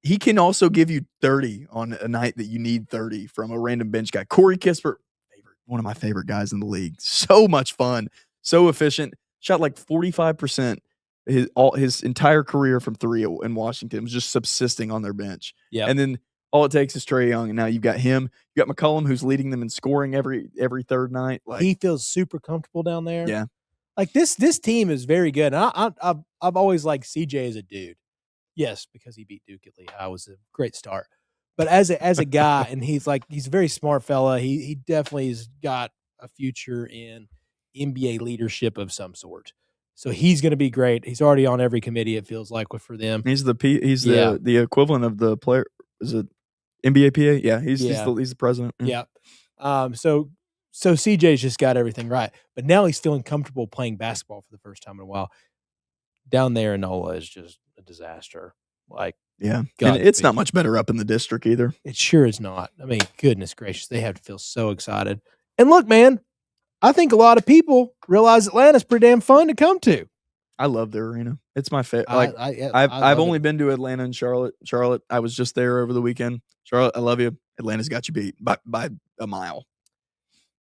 he can also give you 30 on a night that you need 30 from a random bench guy. Corey Kispert, one of my favorite guys in the league. So much fun, so efficient. Shot 45%. His entire career from 3 in Washington was just subsisting on their bench. Yeah, and then All it takes is Trae Young, and now you've got him. You got McCollum, who's leading them in scoring every third night. Like, he feels super comfortable down there. Yeah. Like this team is very good. And I've always liked CJ as a dude. Yes, because he beat Duke at Lehigh was a great start. But as a guy, and he's a very smart fella. He definitely has got a future in NBA leadership of some sort. So he's going to be great. He's already on every committee. It feels like for them. He's the equivalent of the player. Is it NBA PA? Yeah, he's the president. Yeah. So CJ's just got everything right. But now he's feeling comfortable playing basketball for the first time in a while. Down there in NOLA is just a disaster. Like, and it's not much better up in the district either. It sure is not. I mean, goodness gracious, they have to feel so excited. And look, man, I think a lot of people realize Atlanta's pretty damn fun to come to. I love their arena. It's my favorite. Like, I've only been to Atlanta and Charlotte. Charlotte, I was just there over the weekend. Charlotte, I love you. Atlanta's got you beat by a mile.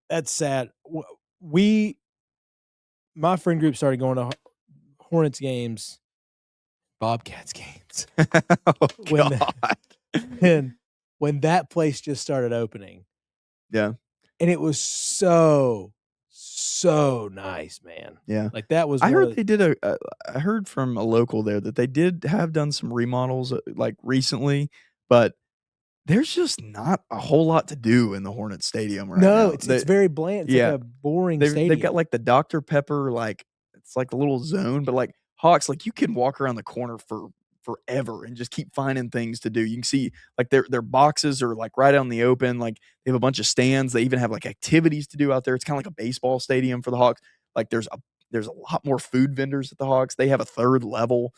That's sad. My friend group started going to Hornets games, Bobcats games. When that place just started opening. Yeah. And it was so nice, man. Yeah. Like that was I heard they did I heard from a local there that they did have done some remodels like recently, but there's just not a whole lot to do in the Hornets Stadium right now. No, it's very bland. It's like a boring stadium. They've got like the Dr. Pepper, like it's like a little zone, but like Hawks, like you can walk around the corner for forever and just keep finding things to do. You can see like their boxes are like right out in the open. Like they have a bunch of stands. They even have like activities to do out there. It's kind of like a baseball stadium for the Hawks. Like there's a lot more food vendors at the Hawks. They have a third level.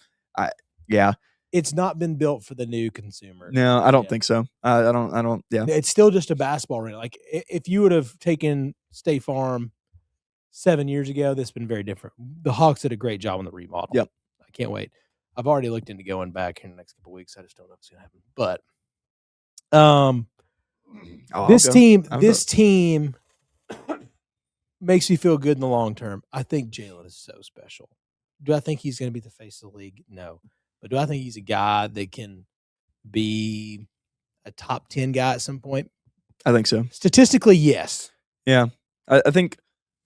It's not been built for the new consumer. No, I don't think so. I don't. Yeah, it's still just a basketball arena. Like if you would have taken State Farm 7 years ago, this has been very different. The Hawks did a great job on the remodel. Yep, I can't wait. I've already looked into going back in the next couple of weeks. I just don't know what's going to happen. But this team makes me feel good in the long term. I think Jalen is so special. Do I think he's going to be the face of the league? No. But do I think he's a guy that can be a top 10 guy at some point? I think so. Statistically, yes. Yeah. I think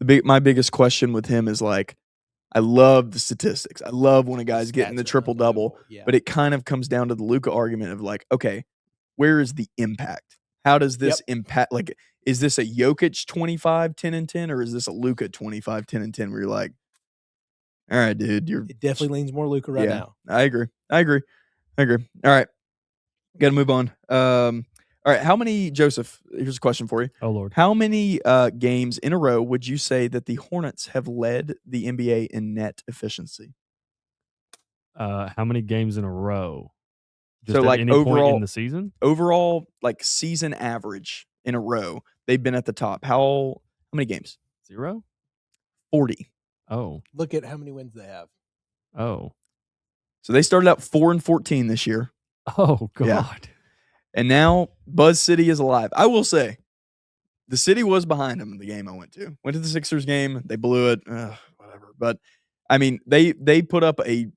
my biggest question with him is like, I love the statistics. I love when a guy's getting the triple-double, but it kind of comes down to the Luka argument of like, okay, where is the impact? How does this impact? Like, is this a Jokic 25, 10, and 10, or is this a Luka 25, 10, and 10 where you're like, all right, dude, it definitely leans more Luka right now. I agree. All right. Got to move on. All right, how many, Joseph, here's a question for you. Oh, Lord. How many games in a row would you say that the Hornets have led the NBA in net efficiency? How many games in a row? Just so, like, overall in the season? Overall, like, season average in a row, they've been at the top. How many games? 0? 40. Oh. Look at how many wins they have. Oh. So they started out 4-14 this year. Oh, God. Yeah. And now Buzz City is alive. I will say, the city was behind them in the game I went to. Went to the Sixers game. They blew it. Whatever. But, I mean, they put up a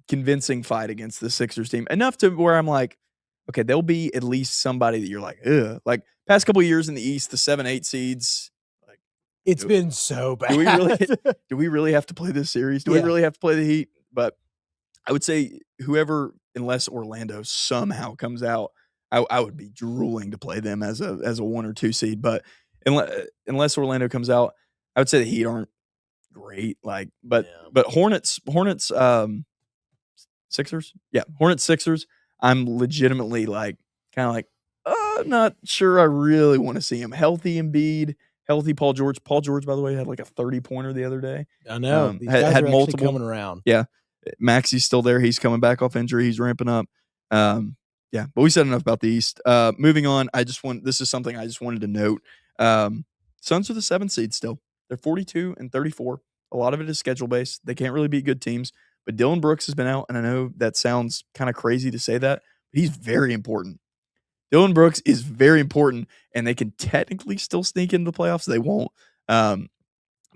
convincing fight against the Sixers team. Enough to where I'm like, okay, there'll be at least somebody that you're like, ugh. Like, past couple of years in the East, the 7-8 seeds. Like, it's been so bad. Do we really have to play this series? Do we really have to play the Heat? But I would say whoever, unless Orlando somehow comes out, I would be drooling to play them as a 1 or 2 seed. But unless Orlando comes out, I would say the Heat aren't great. Like, but Hornets, Sixers, Hornets, Sixers. I'm legitimately like kind of like I'm not sure I really want to see him healthy. Embiid, healthy Paul George. Paul George, by the way, had like a 30-pointer the other day. I know. These guys had are multiple coming around. Yeah, Maxi's still there. He's coming back off injury. He's ramping up. Yeah, but we said enough about the East. Moving on, this is something I just wanted to note. Suns are the 7th seed still. They're 42-34. A lot of it is schedule based. They can't really beat good teams. But Dylan Brooks has been out, and I know that sounds kind of crazy to say that, but he's very important. Dylan Brooks is very important, and they can technically still sneak into the playoffs. They won't.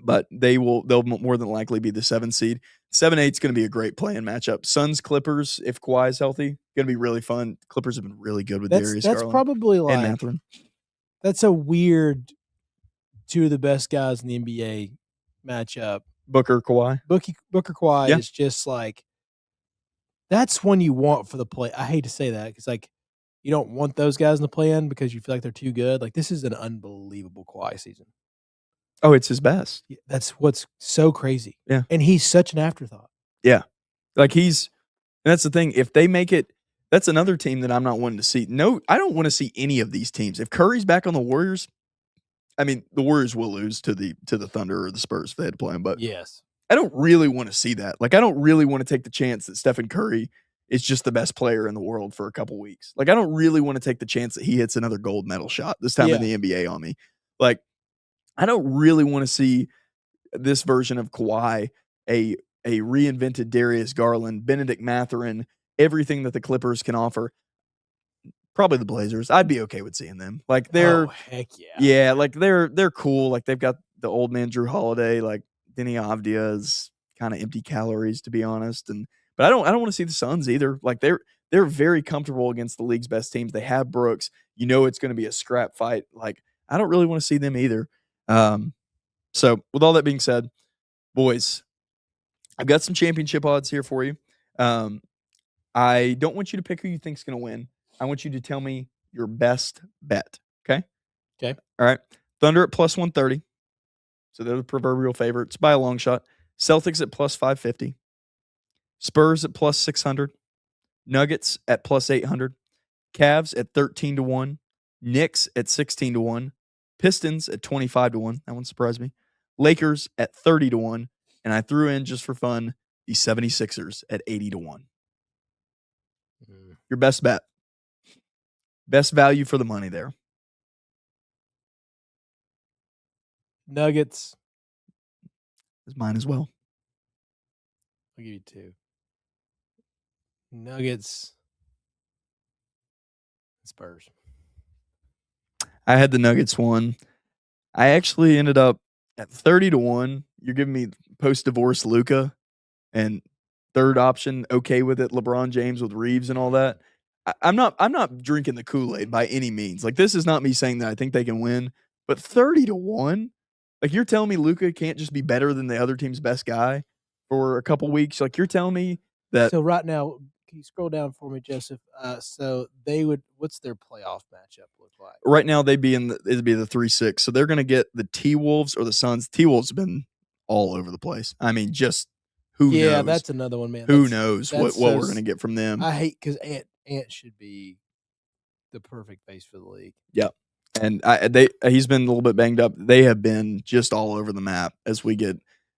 but they'll more than likely be the 7th seed. 7-8 is going to be a great play-in matchup. Suns Clippers, if Kawhi is healthy, going to be really fun. Clippers have been really good with Darius That's Garland probably and like Mathurin. that's a weird two of the best guys in the NBA matchup. Booker Kawhi. Booker Kawhi Yeah. is just like that's one you want for the play. I hate to say that because like you don't want those guys in the play-in because you feel like they're too good. Like this is an unbelievable Kawhi season. Oh, it's his best. That's what's so crazy. Yeah. And he's such an afterthought. Yeah. Like that's the thing. If they make it, that's another team that I'm not wanting to see. No, I don't want to see any of these teams. If Curry's back on the Warriors, I mean, the Warriors will lose to the Thunder or the Spurs if they had to play them, but yes. I don't really want to see that. Like, I don't really want to take the chance that Stephen Curry is just the best player in the world for a couple weeks. Like, I don't really want to take the chance that he hits another gold medal shot this time in the NBA on me. Like, I don't really want to see this version of Kawhi, a reinvented Darius Garland, Benedict Mathurin, everything that the Clippers can offer. Probably the Blazers. I'd be okay with seeing them. Like they're heck yeah. Yeah, like they're cool. Like they've got the old man Drew Holiday, like Denny Avdia is kind of empty calories to be honest. But I don't want to see the Suns either. Like they're very comfortable against the league's best teams. They have Brooks. You know it's going to be a scrap fight. Like I don't really want to see them either. So with all that being said, boys, I've got some championship odds here for you. I don't want you to pick who you think is going to win. I want you to tell me your best bet. Okay? Okay. All right. Thunder at plus 130. So they're the proverbial favorites by a long shot. Celtics at plus 550. Spurs at plus 600. Nuggets at plus 800. Cavs at 13-1. Knicks at 16-1. Pistons at 25-1. That one surprised me. Lakers at 30-1. And I threw in just for fun the 76ers at 80-1. Your best bet. Best value for the money there. Nuggets. Is mine as well. I'll give you two. Nuggets. Spurs. I had the Nuggets one. I actually ended up at 30-1. You're giving me post-divorce Luka and third option, okay with it, LeBron James with Reeves and all that. I'm not drinking the Kool-Aid by any means. Like this is not me saying that I think they can win, but 30-1. Like you're telling me Luka can't just be better than the other team's best guy for a couple weeks. Like you're telling me that. So right now, can you scroll down for me, Joseph? So they would. What's their playoff matchup look like? Right now they'd be it'd be the 3-6. So they're going to get the T-Wolves or the Suns. T-Wolves have been all over the place. I mean, just who knows? Yeah, that's another one, man. Who knows what we're going to get from them? I hate because Ant should be the perfect face for the league. Yep. And he's been a little bit banged up. They have been just all over the map as we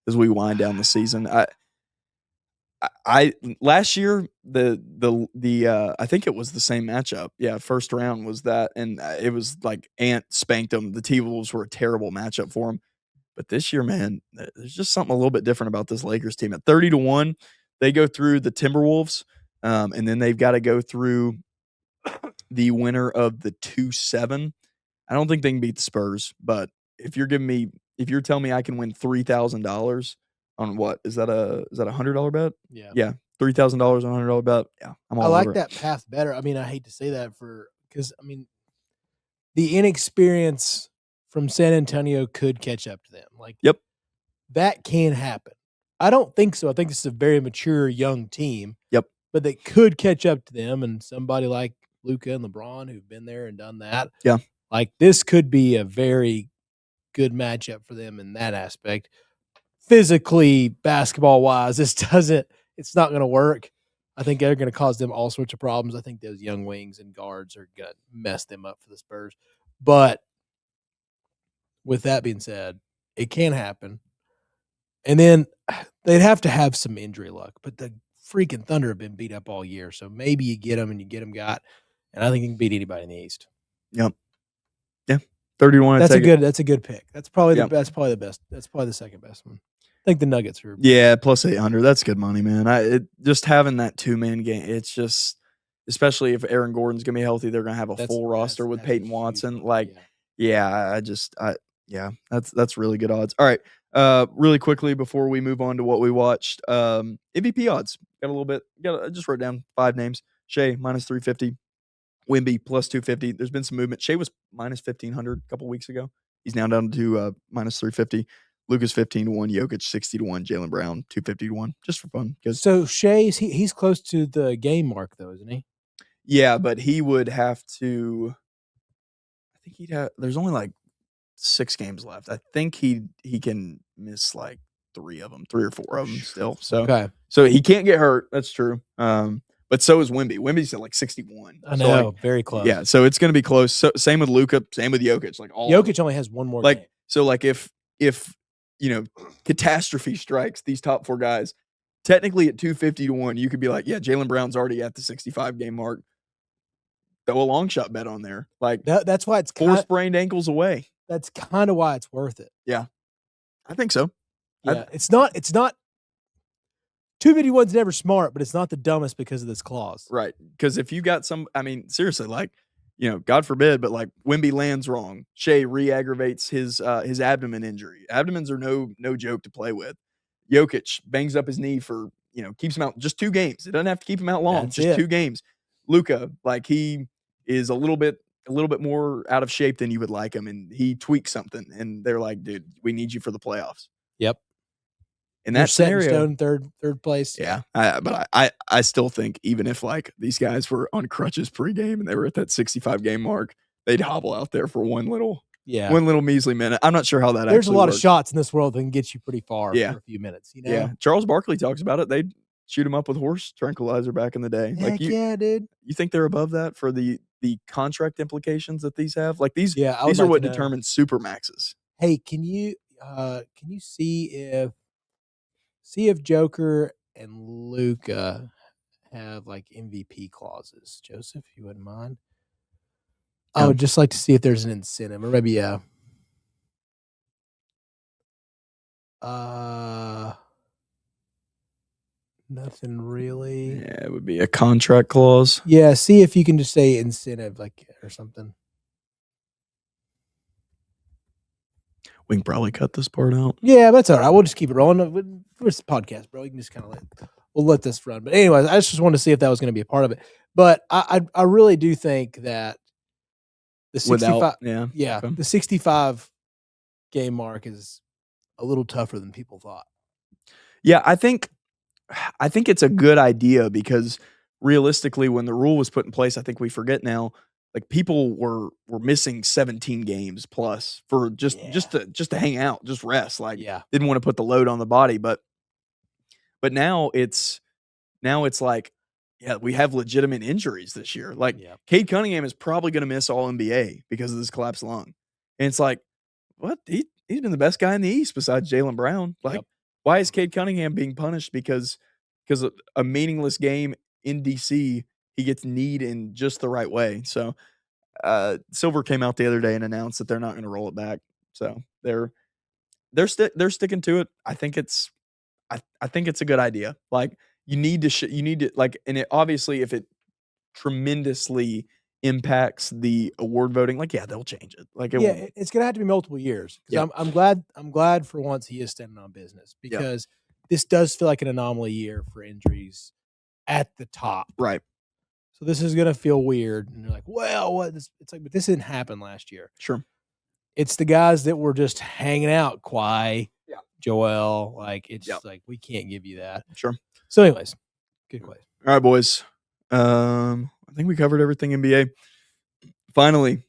wind down the season. I last year the I think it was the same matchup. Yeah, first round was that, and it was like Ant spanked them. The T-Wolves were a terrible matchup for him. But this year, man, there's just something a little bit different about this Lakers team. At 30-1, they go through the Timberwolves, and then they've got to go through the winner of the 2-7. I don't think they can beat the Spurs, but if you're telling me I can win $3,000 on what is that a $100 bet? Yeah, $3,000 on a $100 bet. Yeah, I'm all I like over that path better. I mean, I hate to say that because I mean, the inexperience from San Antonio could catch up to them. Like, yep, that can happen. I don't think so. I think this is a very mature young team. Yep, but they could catch up to them, and somebody like Luka and LeBron who've been there and done that. Yeah. Like this could be a very good matchup for them in that aspect. Physically, basketball wise, it's not going to work. I think they're going to cause them all sorts of problems. I think those young wings and guards are going to mess them up for the Spurs. But with that being said, it can happen. And then they'd have to have some injury luck, but the freaking Thunder have been beat up all year. So maybe you get them and you get them got, and I think you can beat anybody in the East. Yep. Yeah. 31. That's a good pick. That's probably the best. That's probably the second best one. I think the Nuggets are. Yeah, plus 800. That's good money, man. Just having that 2-man game, it's just, especially if Aaron Gordon's gonna be healthy, they're gonna have a full roster with Peyton Watson. Like, yeah, that's really good odds. All right, Really quickly before we move on to what we watched, MVP odds. Got a little bit. I just wrote down 5 names. Shea minus 350. Wemby plus 250. There's been some movement. Shea was minus 1,500 a couple weeks ago. He's now down to minus 350. Lucas 15-1, Jokic 60-1, Jaylen Brown 250-1, just for fun. So Shea's he's close to the game mark though, isn't he? Yeah, but he would have to. I think he'd have. There's only like 6 games left. I think he can miss like 3 of them, 3 or 4 of them still. So okay. So he can't get hurt. That's true. But so is Wemby. Wemby's at like 61. I know, so like, very close. Yeah, so it's going to be close. So, same with Luka, same with Jokic. Like Jokic only has one more game. So like if catastrophe strikes these top 4 guys, technically at 250-1, you could be like, yeah, Jaylen Brown's already at the 65 game mark. Throw a long shot bet on there. Like that's why it's 4 sprained ankles away. That's kind of why it's worth it. Yeah, I think so. Yeah, it's not 251's never smart, but it's not the dumbest because of this clause. Right. Because if you got seriously, like, God forbid, but like Wemby lands wrong, Shea re-aggravates his abdomen injury. Abdomens are no joke to play with. Jokic bangs up his knee for, keeps him out just 2 games. It doesn't have to keep him out long, just 2 games. Luka, like he is a little bit more out of shape than you would like him, and he tweaks something, and they're like, dude, we need you for the playoffs. Yep. In that scenario, stone, third place. Yeah, but I still think even if like these guys were on crutches pregame and they were at that 65 game mark, they'd hobble out there for one little measly minute. I'm not sure how that. There's a lot works. of shots in this world that can get you pretty far for a few minutes. Yeah. Charles Barkley talks about it. They'd shoot him up with horse tranquilizer back in the day. Heck yeah, dude. You think they're above that for the contract implications that these have? Like these are like what determines super maxes. Hey, can you see if Joker and Luka have like MVP clauses? Joseph, you wouldn't mind? I would just like to see if there's an incentive, or maybe nothing really. Yeah, it would be a contract clause. Yeah, see if you can just say incentive, like, or something. We can probably cut this part out. Yeah, that's all right. We'll just keep it rolling. It's a podcast, bro. You can just kind of we'll let this run. But anyways, I just wanted to see if that was going to be a part of it. But I really do think that the 65, the 65 game mark is a little tougher than people thought. Yeah, I think it's a good idea because realistically, when the rule was put in place, I think we forget now. Like people were missing 17 games plus for just to hang out, just rest. Like didn't want to put the load on the body, but now it's like we have legitimate injuries this year. Like Cade Cunningham is probably going to miss All NBA because of this collapsed lung, and it's like what he's been the best guy in the East besides Jaylen Brown. Like why is Cade Cunningham being punished because of a meaningless game in DC? He gets kneed in just the right way. So Silver came out the other day and announced that they're not going to roll it back. So they're sticking to it. I think it's a good idea. Like you need to like, and it obviously if it tremendously impacts the award voting, like they'll change it. Like it's going to have to be multiple years. I'm glad for once he is standing on business because this does feel like an anomaly year for injuries at the top. Right. So this is going to feel weird. And you're like, well, what? It's like, but this didn't happen last year. Sure. It's the guys that were just hanging out, Kawhi, Joel. Like, it's like, we can't give you that. Sure. So anyways, good question. All right, boys. I think we covered everything NBA. Finally,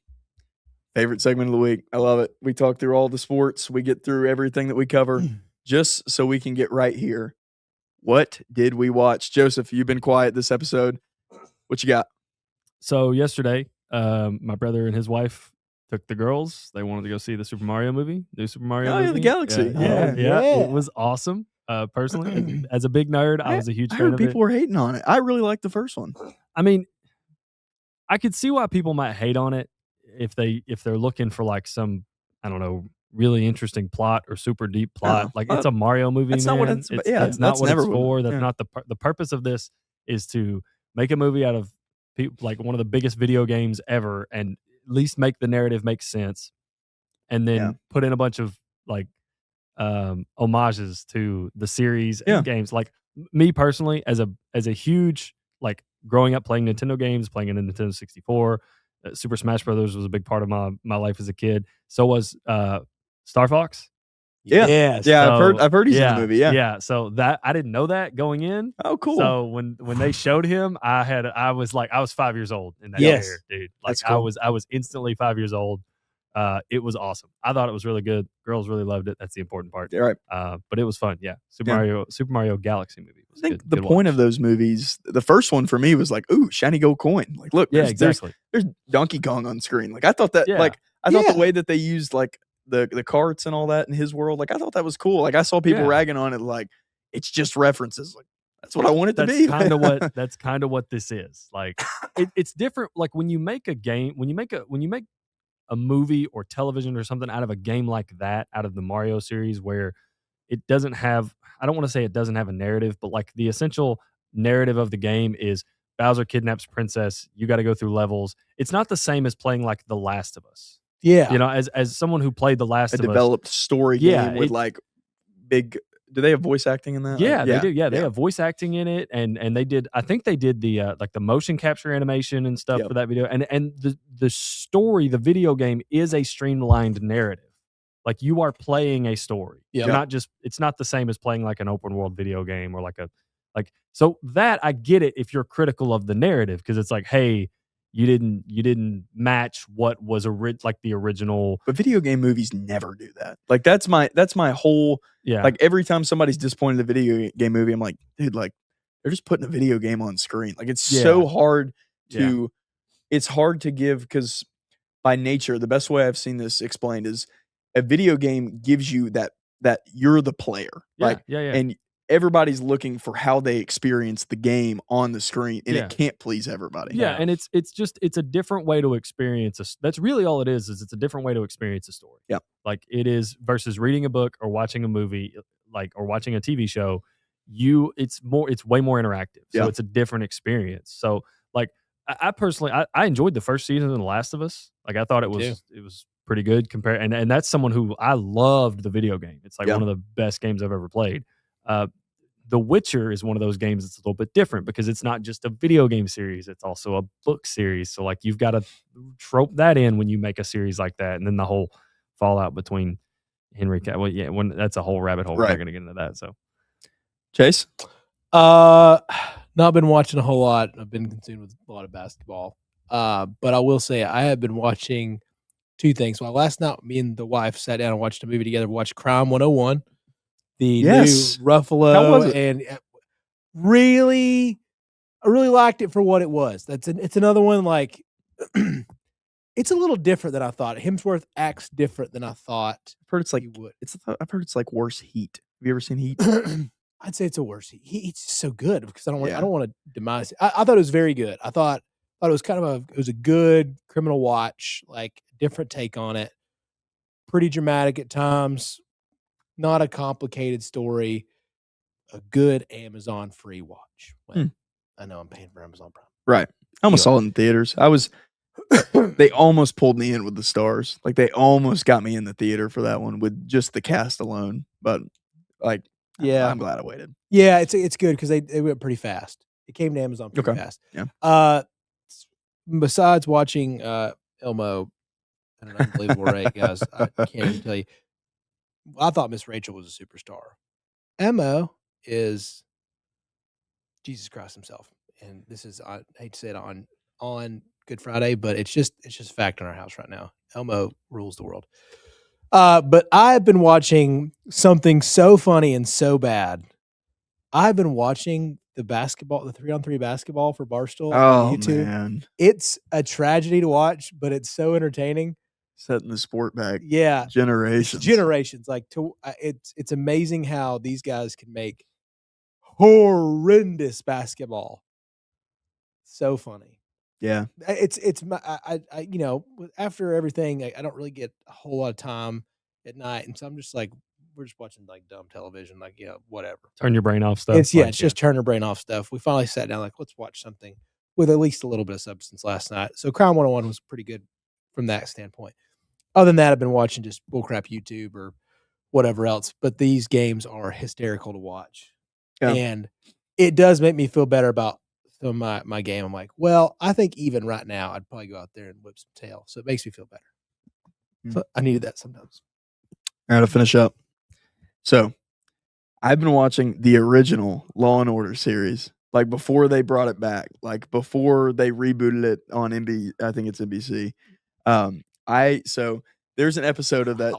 favorite segment of the week. I love it. We talk through all the sports. We get through everything that we cover just so we can get right here. What did we watch? Joseph, you've been quiet this episode. What you got? So yesterday, my brother and his wife took the girls. They wanted to go see the Super Mario movie, new Super Mario movie. Oh, the Galaxy. Yeah. It was awesome. Personally, as a big nerd, I was a huge fan of it. People were hating on it. I really liked the first one. I mean, I could see why people might hate on it if they're looking for like some, I don't know, really interesting plot or super deep plot. Like it's a Mario movie. That's not what it's. That's not what it's for. That's not the purpose of this. Is to make a movie out of like one of the biggest video games ever, and at least make the narrative make sense, and then put in a bunch of like homages to the series Yeah. and games. Like me personally, as a huge like growing up playing Nintendo games, playing in the Nintendo 64, Super Smash Brothers was a big part of my life as a kid. So was Star Fox. Yeah. Yes. Yeah, So, I've heard he's in the movie. Yeah. Yeah. So that I didn't know that going in. Oh, cool. So when they showed him, I was 5 years old in that Yes. chair, dude. Like That's cool. I was instantly 5 years old. It was awesome. I thought it was really good. Girls really loved it. That's the important part. Yeah, right. But it was fun. Yeah. Super Mario Galaxy movie was I think good. the Good point watch. of those movies, the first one for me was like, ooh, shiny gold coin. Like, look, Yeah, there's exactly. there's Donkey Kong on screen. Like, I thought that, Yeah. like, I thought Yeah. the way that they used like the carts and all that in his world, like, I thought that was cool. Like, I saw people Yeah. ragging on it, like, it's just references. Like, that's what I want it to That's be. kind of what that's kind of what this is. Like it's different. Like when you make a game, when you make a movie or television or something out of a game like that, out of the Mario series, where it doesn't have, I don't want to say it doesn't have a narrative, but like the essential narrative of the game is Bowser kidnaps Princess. You got to go through levels. It's not the same as playing like The Last of Us. Yeah. You know, as someone who played The Last A of Us. developed story Yeah, game with like big. Do they have voice acting in that? Yeah, they do. Yeah, they have voice acting in it, and they did. I think they did the like the motion capture animation and stuff Yep. for that video. And the story, the video game is a streamlined narrative. Like you are playing a story. Yep. You're not just. It's not the same as playing like an open world video game or like a like. So that I get it if you're critical of the narrative because it's like, hey, you didn't match what was like the original. But video game movies never do that. Like that's my whole. Yeah. Like every time somebody's disappointed in a video game movie, I'm like, dude, like they're just putting a video game on screen. Like it's so hard to. It's hard to give because by nature, the best way I've seen this explained is a video game gives you that you're the player. Like and everybody's looking for how they experience the game on the screen, and it can't please everybody. Yeah, and it's a different way to experience that's really all it is it's a different way to experience a story. Yeah. Like it is versus reading a book or watching a movie, like or watching a TV show, it's way more interactive. So it's a different experience. So like I personally I enjoyed the first season of The Last of Us. Like I thought it was pretty good compared and that's someone who I loved the video game. It's like one of the best games I've ever played. The Witcher is one of those games that's a little bit different because it's not just a video game series. It's also a book series. So like you've got to trope that in when you make a series like that. And then the whole fallout between Henry Cavill. Well, that's a whole rabbit hole. We're not going to get into that. So Chase? Not been watching a whole lot. I've been consumed with a lot of basketball. But I will say I have been watching two things. Well, last night me and the wife sat down and watched a movie together. We watched Crime 101. The new Ruffalo. How was it? And I really liked it for what it was. It's another one like it's a little different than I thought. Hemsworth acts different than I thought. I've heard it's like he would. I've heard it's like worse Heat. Have you ever seen Heat? I'd say it's a worse Heat. He's just so good because I don't want to demise it. I thought it was very good. I thought it was kind of a good criminal watch, like different take on it. Pretty dramatic at times. Not a complicated story. A good Amazon free watch. Well, I know I'm paying for Amazon Prime. Right. I almost saw it in theaters. They almost pulled me in with the stars. Like they almost got me in the theater for that one with just the cast alone. But like, I'm glad I waited. Yeah, it's good because they went pretty fast. It came to Amazon pretty fast. Yeah. Besides watching Elmo at an unbelievable rate, guys, I can't even tell you. I thought Miss Rachel was a superstar. Elmo is Jesus Christ himself, and this is I hate to say it on Good Friday, but it's just a fact in our house right now. Elmo rules the world. But I've been watching something so funny and so bad. I've been watching the 3-on-3 basketball for Barstool on YouTube. Man. It's a tragedy to watch, but it's so entertaining. Setting the sport back. Yeah. Generations. Like it's amazing how these guys can make horrendous basketball so funny. Yeah. It's you know, after everything, I don't really get a whole lot of time at night, and so I'm just like, we're just watching like dumb television, like whatever. Turn your brain off stuff. It's just turn your brain off stuff. We finally sat down, like, let's watch something with at least a little bit of substance last night. So Crime 101 was pretty good from that standpoint. Other than that, I've been watching just bullcrap YouTube or whatever else. But these games are hysterical to watch. Yeah. And it does make me feel better about some of my game. I'm like, well, I think even right now, I'd probably go out there and whip some tail. So it makes me feel better. So I needed that sometimes. All right, to finish up. So I've been watching the original Law and Order series, like before they brought it back, like before they rebooted it on I think it's NBC. So there's an episode of that.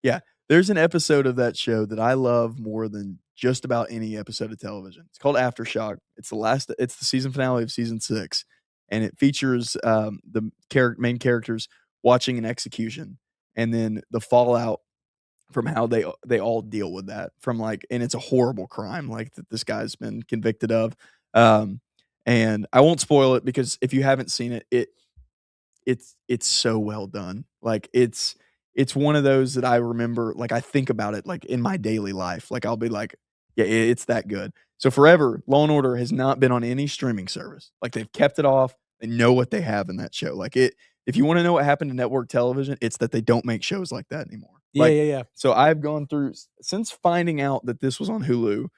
Yeah, there's an episode of that show that I love more than just about any episode of television. It's called Aftershock. It's the season finale of season 6, and it features the main characters watching an execution, and then the fallout from how they all deal with that, from like, and it's a horrible crime like that this guy's been convicted of. And I won't spoil it, because if you haven't seen it, it's so well done. Like it's one of those that I remember, like I think about it like in my daily life. Like I'll be like, yeah, it's that good. So forever, Law and Order has not been on any streaming service. Like they've kept it off. They know what they have in that show. Like if you want to know what happened to network television, it's that they don't make shows like that anymore. Yeah. So I've gone through, since finding out that this was on Hulu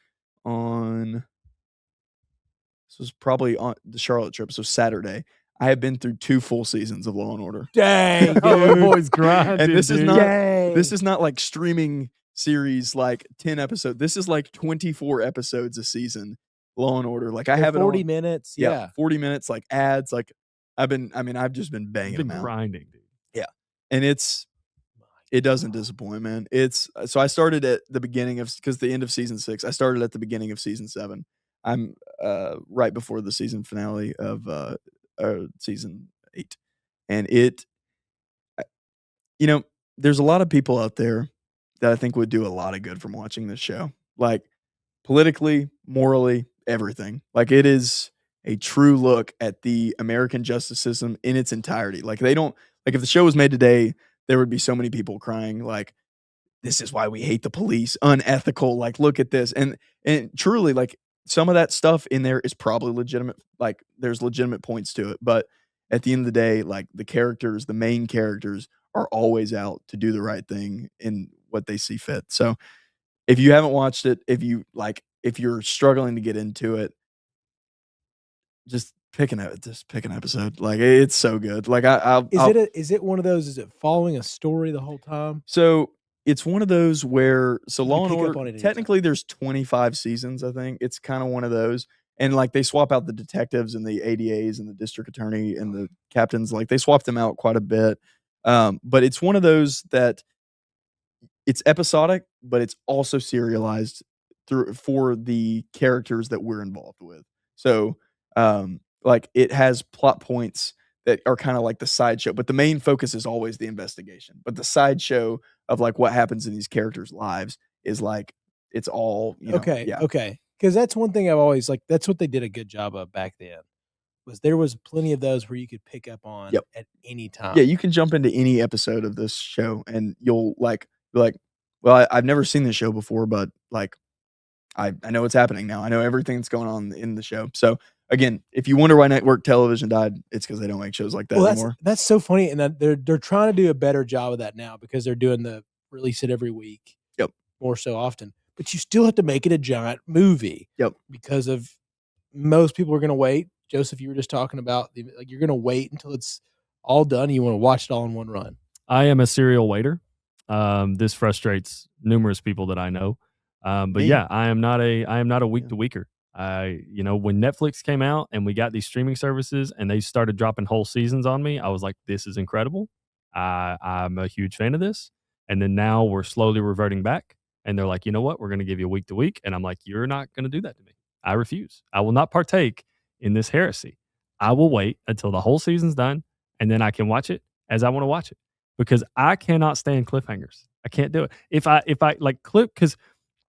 this was probably on the Charlotte trip, so Saturday, I have been through 2 full seasons of Law and Order. Dang, Oh, dude. boys grinding. And this is dude. not Dang. this is not like streaming series like 10 episodes. This is like 24 episodes a season, Law and Order. Like I have 40 it on, minutes. Yeah. 40 minutes, like ads. Like I've just been banging You've been them out. grinding, dude. Yeah. And it doesn't disappoint, man. So I started at the beginning of, because the end of season 6, I started at the beginning of season 7. I'm right before the season finale of season 8. And there's a lot of people out there that I think would do a lot of good from watching this show. Like politically, morally, everything. Like it is a true look at the American justice system in its entirety. Like if the show was made today, there would be so many people crying like, this is why we hate the police, unethical, like look at this. And truly, like some of that stuff in there is probably legitimate. Like there's legitimate points to it, but at the end of the day, like the main characters are always out to do the right thing in what they see fit. So if you haven't watched it, if you're struggling to get into it, just pick an episode. Like it's so good. Like is it one of those? Is it following a story the whole time? So it's one of those where Law and pick up on Order, it technically there's 25 seasons, I think. It's kind of one of those. And like they swap out the detectives and the ADAs and the district attorney and the captains. Like they swap them out quite a bit. But it's one of those that it's episodic, but it's also serialized for the characters that we're involved with. So like it has plot points that are kind of like the sideshow, but the main focus is always the investigation. But the sideshow of like what happens in these characters' lives is like it's all Okay. Yeah. Okay. Because that's one thing I've always like. That's what they did a good job of back then. There was plenty of those where you could pick up on at any time. Yeah, you can jump into any episode of this show and you'll be like, well, I've never seen this show before, but like I know what's happening now. I know everything that's going on in the show. So again, if you wonder why network television died, it's because they don't make shows like that anymore. That's so funny, and they're trying to do a better job of that now because they're doing the release it every week. Yep. More so often, but you still have to make it a giant movie. Yep. Because of most people are going to wait. Joseph, you were just talking about like you're going to wait until it's all done. And you want to watch it all in one run. I am a serial waiter. This frustrates numerous people that I know. But yeah, I am not a week to weeker. When Netflix came out and we got these streaming services and they started dropping whole seasons on me, I was like, this is incredible. I'm a huge fan of this. And then now we're slowly reverting back and they're like, you know what? We're going to give you a week to week. And I'm like, you're not going to do that to me. I refuse. I will not partake in this heresy. I will wait until the whole season's done and then I can watch it as I want to watch it because I cannot stand cliffhangers. I can't do it. If I like because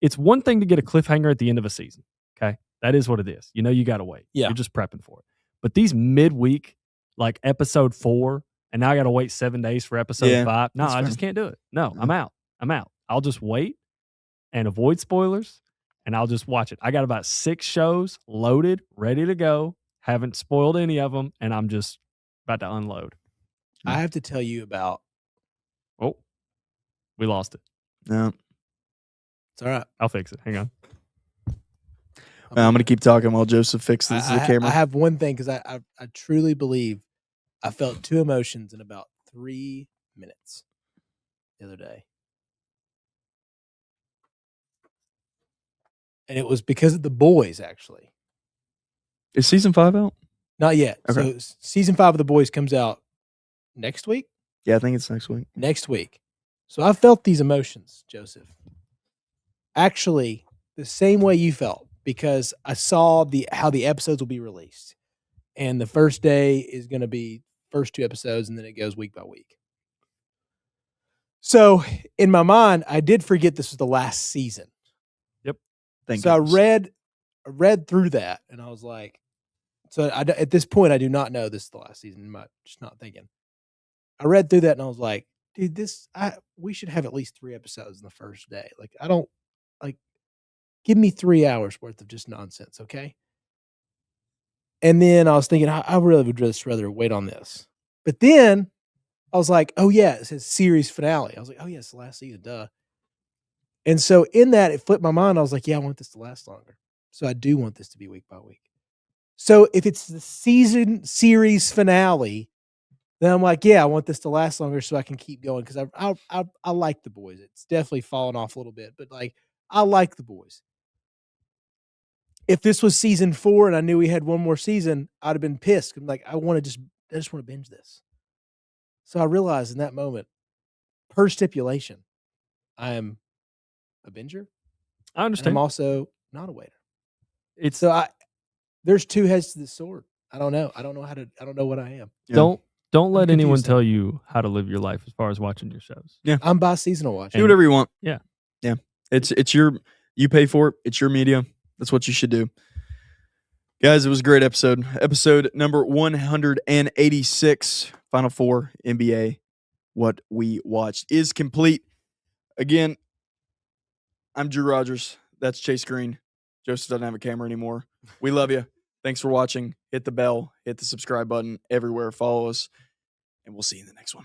it's one thing to get a cliffhanger at the end of a season. Okay. That is what it is. You got to wait. Yeah. You're just prepping for it. But these midweek, like episode 4, and now I got to wait 7 days for episode 5. No, I just can't do it. No, I'm out. I'll just wait and avoid spoilers and I'll just watch it. I got about 6 shows loaded, ready to go. Haven't spoiled any of them. And I'm just about to unload. I have to tell you about. Oh, we lost it. No. It's all right. I'll fix it. Hang on. I'm going to keep talking while Joseph fixes the camera. I have one thing because I truly believe I felt two emotions in about 3 minutes the other day. And it was because of the boys, actually. Is season 5 out? Not yet. Okay. So season 5 of the boys comes out next week? Yeah, I think it's next week. Next week. So I felt these emotions, Joseph. Actually, the same way you felt, because I saw how the episodes will be released. And the first day is going to be first 2 episodes, and then it goes week by week. So in my mind, I did forget this was the last season. Yep. So I read through that, and I was like, so at this point, I do not know this is the last season. I'm just not thinking. I read through that, and I was like, dude, we should have at least 3 episodes in the first day. Like, give me 3 hours worth of just nonsense, okay? And then I was thinking, I really would just rather wait on this. But then I was like, oh, yeah, it says series finale. I was like, oh, yeah, it's the last season, duh. And so in that, it flipped my mind. I was like, yeah, I want this to last longer. So I do want this to be week by week. So if it's the series finale, then I'm like, yeah, I want this to last longer so I can keep going because I like the boys. It's definitely fallen off a little bit, but like I like the boys. If this was season 4 and I knew we had one more season, I'd have been pissed. I'm like, I just want to binge this. So I realized in that moment, per stipulation, I am a binger. I understand. I'm also not a waiter. It's there's 2 heads to the sword. I don't know. I don't know what I am. Yeah. Don't let anyone confused tell you how to live your life as far as watching your shows. Yeah. I'm bi-seasonal watching. Do whatever you want. Yeah. Yeah. You pay for it. It's your media. That's what you should do. Guys, it was a great episode. Episode number 186, Final Four NBA. What we watched is complete. Again, I'm Drew Rogers. That's Chase Green. Joseph doesn't have a camera anymore. We love you. Thanks for watching. Hit the bell. Hit the subscribe button everywhere. Follow us. And we'll see you in the next one.